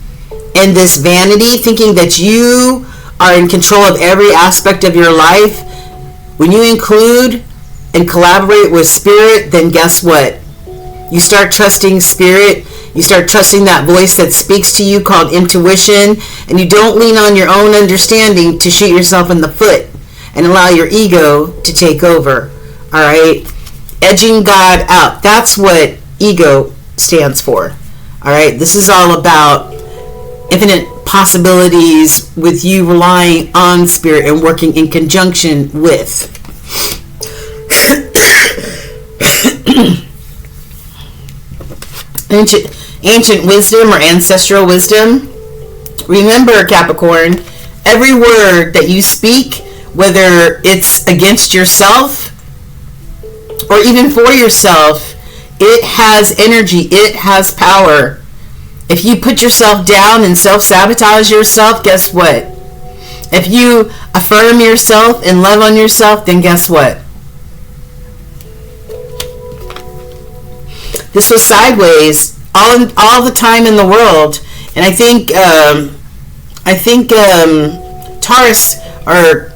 and this vanity, thinking that you are in control of every aspect of your life, when you include and collaborate with spirit, then guess what? You start trusting spirit. You start trusting that voice that speaks to you called intuition, and you don't lean on your own understanding to shoot yourself in the foot and allow your ego to take over. All right? Edging God out. That's what ego stands for. All right? This is all about infinite possibilities with you relying on spirit and working in conjunction with. Ancient wisdom or ancestral wisdom. Remember, Capricorn, every word that you speak, whether it's against yourself or even for yourself, it has energy, it has power. If you put yourself down and self-sabotage yourself, guess what? If you affirm yourself and love on yourself, then guess what? This was sideways all the time in the world, and I think Taurus or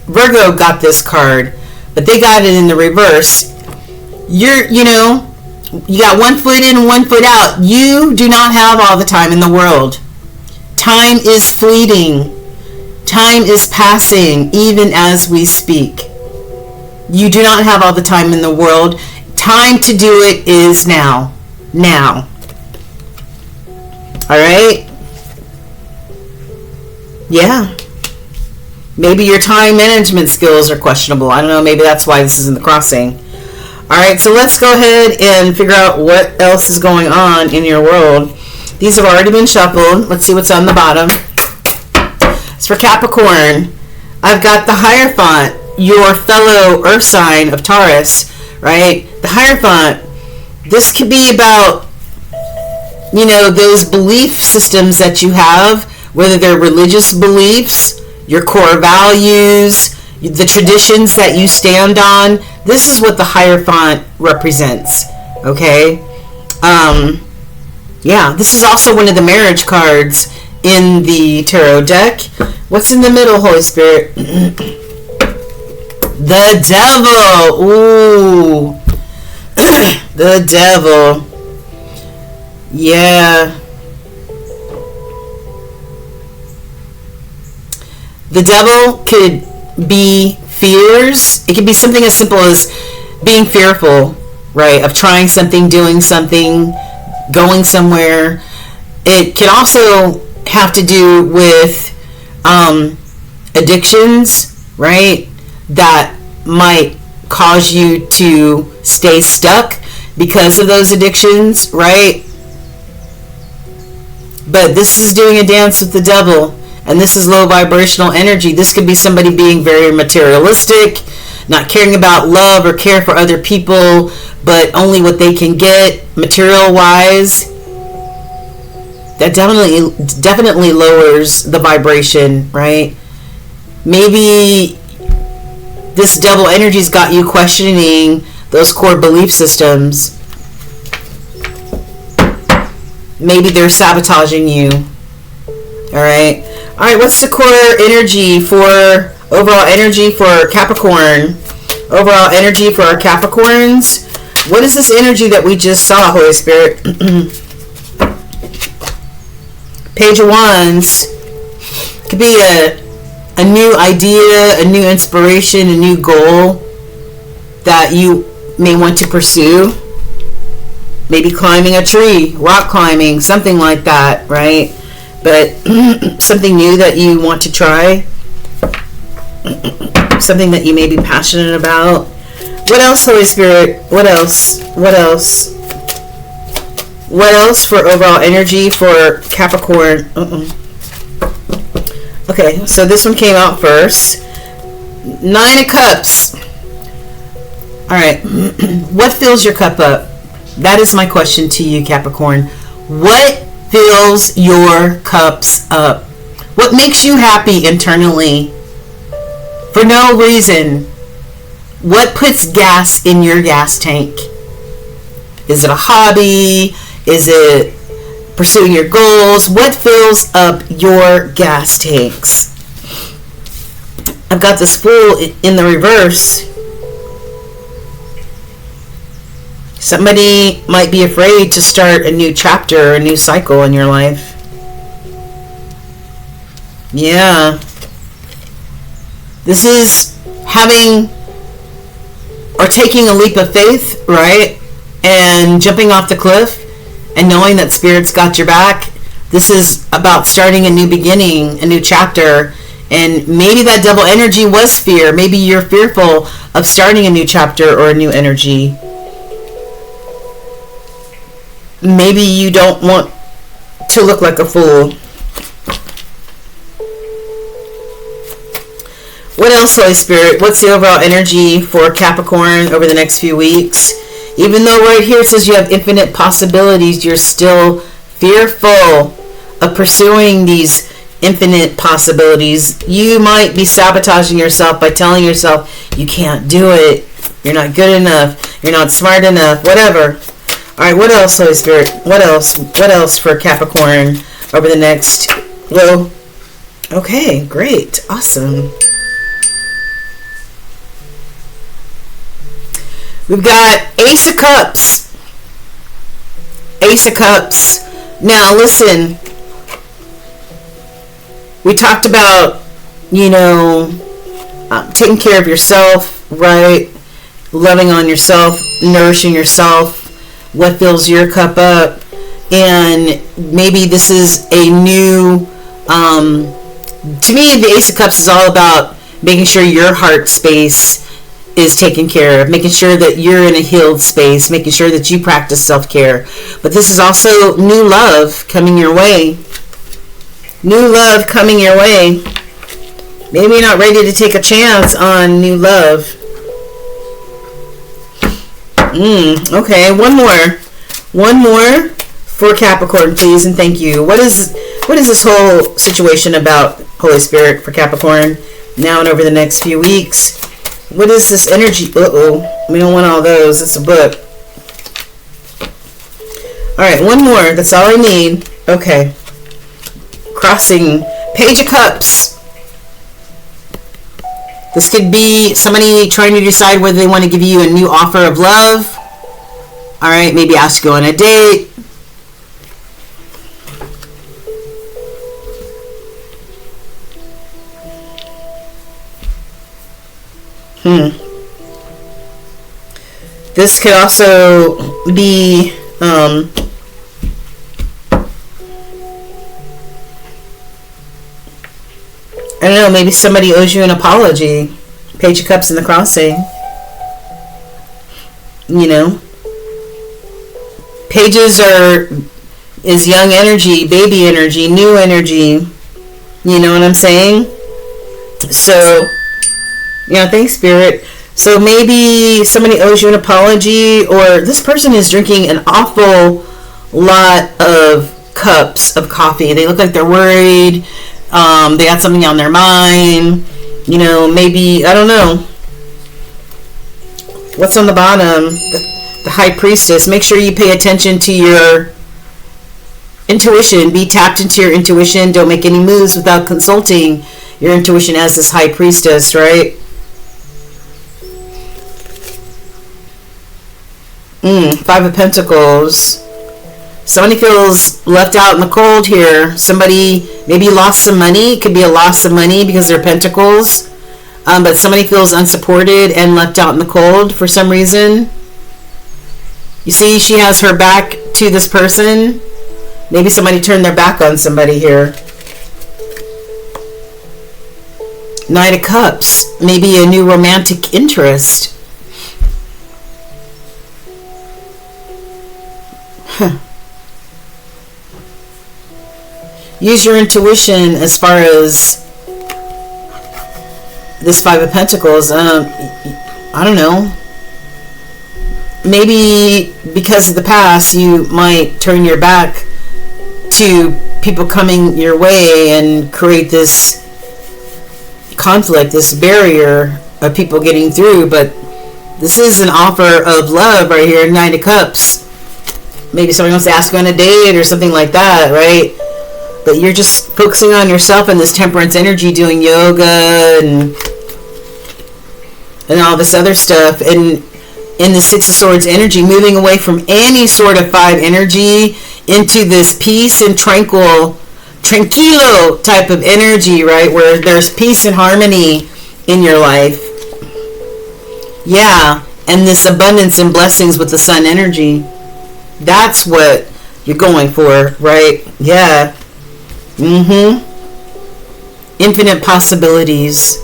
Virgo got this card, but they got it in the reverse. You got one foot in and one foot out. You do not have all the time in the world. Time is fleeting. Time is passing, even as we speak. You do not have all the time in the world. Time to do it is now. Now. Alright? Yeah. Maybe your time management skills are questionable. I don't know. Maybe that's why this is in the crossing. Alright, so let's go ahead and figure out what else is going on in your world. These have already been shuffled. Let's see what's on the bottom. It's for Capricorn. I've got the Hierophant, your fellow earth sign of Taurus, right? The Hierophant, this could be about, those belief systems that you have, whether they're religious beliefs, your core values, the traditions that you stand on. This is what the Hierophant represents, okay? Yeah, this is also one of the marriage cards in the tarot deck. What's in the middle, Holy Spirit? The Devil. Ooh. The Devil. Yeah. The Devil could be fears. It could be something as simple as being fearful, right? Of trying something, doing something, going somewhere. It can also have to do with addictions, right? That might cause you to stay stuck because of those addictions, right? But this is doing a dance with the devil, and this is low vibrational energy. This could be somebody being very materialistic, not caring about love or care for other people, but only what they can get material-wise. That definitely lowers the vibration, right? Maybe this devil energy's got you questioning those core belief systems. Maybe they're sabotaging you. Alright, what's the core energy for, overall energy for Capricorn? Overall energy for our Capricorns? What is this energy that we just saw, Holy Spirit? Page of Wands. Could be a new idea, a new inspiration, a new goal that you may want to pursue. Maybe climbing a tree, rock climbing, something like that, right? But something new that you want to try. Something that you may be passionate about. What else, Holy Spirit? What else? What else? What else for overall energy for Capricorn? Okay, so this one came out first. 9 of Cups. Alright, what fills your cup up? That is my question to you, Capricorn. What fills your cups up? What makes you happy internally? For no reason. What puts gas in your gas tank? Is it a hobby? Is it pursuing your goals? What fills up your gas tanks? I've got this Fool in the reverse. Somebody might be afraid to start a new chapter, a new cycle in your life. Yeah. This is having or taking a leap of faith, right? And jumping off the cliff and knowing that Spirit's got your back. This is about starting a new beginning, a new chapter. And maybe that double energy was fear. Maybe you're fearful of starting a new chapter or a new energy. Maybe you don't want to look like a fool. What else, Holy Spirit? What's the overall energy for Capricorn over the next few weeks? Even though right here it says you have infinite possibilities, you're still fearful of pursuing these infinite possibilities. You might be sabotaging yourself by telling yourself you can't do it. You're not good enough. You're not smart enough. Whatever. Alright, what else, Holy Spirit? What else? What else for Capricorn over the next... Well, okay, great. Awesome. We've got Ace of Cups. Ace of Cups. Now, listen. We talked about, taking care of yourself, right? Loving on yourself, nourishing yourself. What fills your cup up? And maybe this is a new... to me, the Ace of Cups is all about making sure your heart space is taken care of, making sure that you're in a healed space, making sure that you practice self-care. But this is also new love coming your way. New love coming your way. Maybe you're not ready to take a chance on new love. Okay, one more for Capricorn, please, and thank you. What is this whole situation about, Holy Spirit, for Capricorn now and over the next few weeks? What is this energy? We don't want all those. It's a book. Alright, one more. That's all I need. Okay. Crossing. Page of Cups. This could be somebody trying to decide whether they want to give you a new offer of love. Alright, maybe ask you on a date. This could also be, I don't know, maybe somebody owes you an apology. Page of Cups in the crossing. Pages is young energy, baby energy, new energy. You know what I'm saying? So, thanks, Spirit. So maybe somebody owes you an apology, or this person is drinking an awful lot of cups of coffee. They look like they're worried. They got something on their mind. Maybe, I don't know. What's on the bottom? The High Priestess. Make sure you pay attention to your intuition. Be tapped into your intuition. Don't make any moves without consulting your intuition as this High Priestess, right? Five of Pentacles. Somebody feels left out in the cold here. Somebody maybe lost some money. It could be a loss of money because they're pentacles. But somebody feels unsupported and left out in the cold for some reason. You see, she has her back to this person. Maybe somebody turned their back on somebody here. Knight of Cups. Maybe a new romantic interest. Use your intuition as far as this Five of Pentacles. I don't know. Maybe because of the past, you might turn your back to people coming your way and create this conflict, this barrier of people getting through. But this is an offer of love right here, Nine of Cups. Maybe somebody wants to ask you on a date or something like that, right? But you're just focusing on yourself and this temperance energy, doing yoga and and all this other stuff, and in the Six of Swords energy, moving away from any sort of 5 energy into this peace and tranquilo type of energy, right, where there's peace and harmony in your life. Yeah, and this abundance and blessings with the sun energy. That's what you're going for, right? Yeah. Infinite possibilities.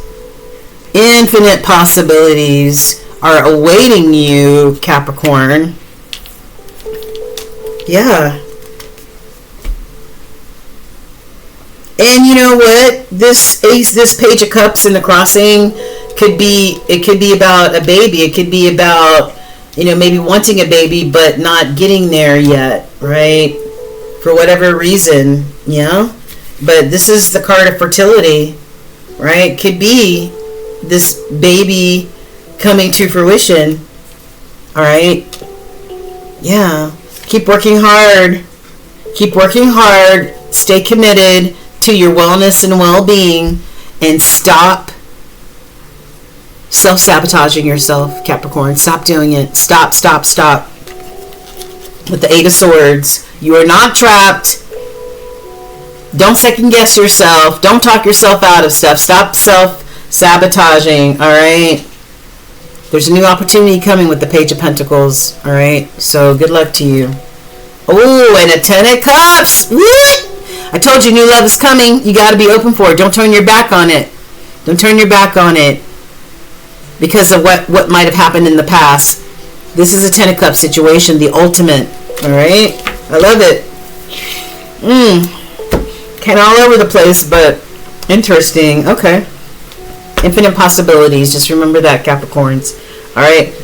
Infinite possibilities are awaiting you, Capricorn. Yeah. And you know what? This Page of Cups in the crossing could be about a baby. It could be about, maybe wanting a baby but not getting there yet, right? For whatever reason, But this is the card of fertility, right? Could be this baby coming to fruition. All right. Yeah. Keep working hard. Keep working hard. Stay committed to your wellness and well-being, and stop self-sabotaging yourself, Capricorn. Stop doing it. Stop. With the 8 of Swords, you are not trapped. Don't second guess yourself. Don't talk yourself out of stuff. Stop self-sabotaging, all right? There's a new opportunity coming with the Page of Pentacles, all right? So good luck to you. Oh, and a 10 of Cups. What? I told you new love is coming. You got to be open for it. Don't turn your back on it. Don't turn your back on it because of what might have happened in the past. This is a 10 of Cups situation, the ultimate, all right? I love it. Kind of all over the place, but interesting. Okay. Infinite possibilities. Just remember that, Capricorns. All right.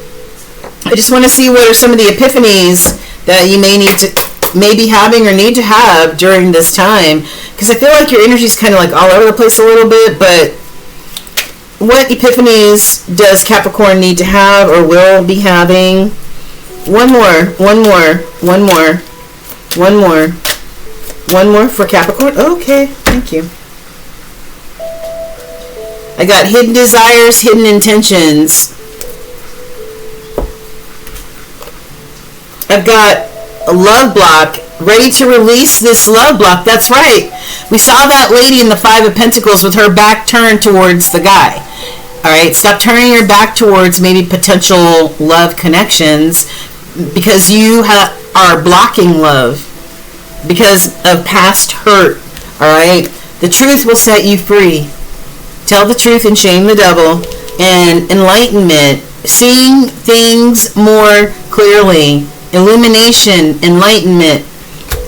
I just want to see what are some of the epiphanies that you may be having or need to have during this time, because I feel like your energy is kind of like all over the place a little bit. But what epiphanies does Capricorn need to have or will be having? One more for Capricorn. Okay, thank you. I got hidden desires, hidden intentions. I've got a love block, ready to release this love block. That's right. We saw that lady in the 5 of Pentacles with her back turned towards the guy. All right, stop turning your back towards maybe potential love connections, because you are blocking love because of past hurt. All right, the truth will set you free. Tell the truth and shame the devil. And enlightenment, seeing things more clearly, illumination, enlightenment.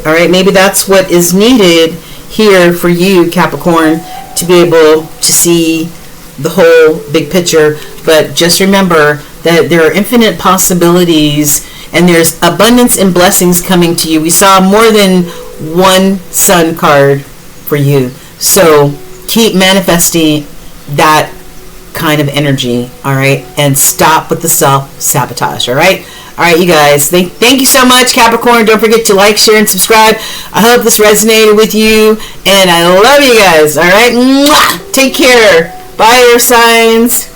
All right, maybe that's what is needed here for you, Capricorn, to be able to see the whole big picture. But just remember that there are infinite possibilities, and there's abundance and blessings coming to you. We saw more than one sun card for you. So keep manifesting that kind of energy, all right? And stop with the self-sabotage, all right? All right, you guys, thank you so much, Capricorn. Don't forget to like, share, and subscribe. I hope this resonated with you, and I love you guys, all right? Mwah! Take care. Bye, air signs.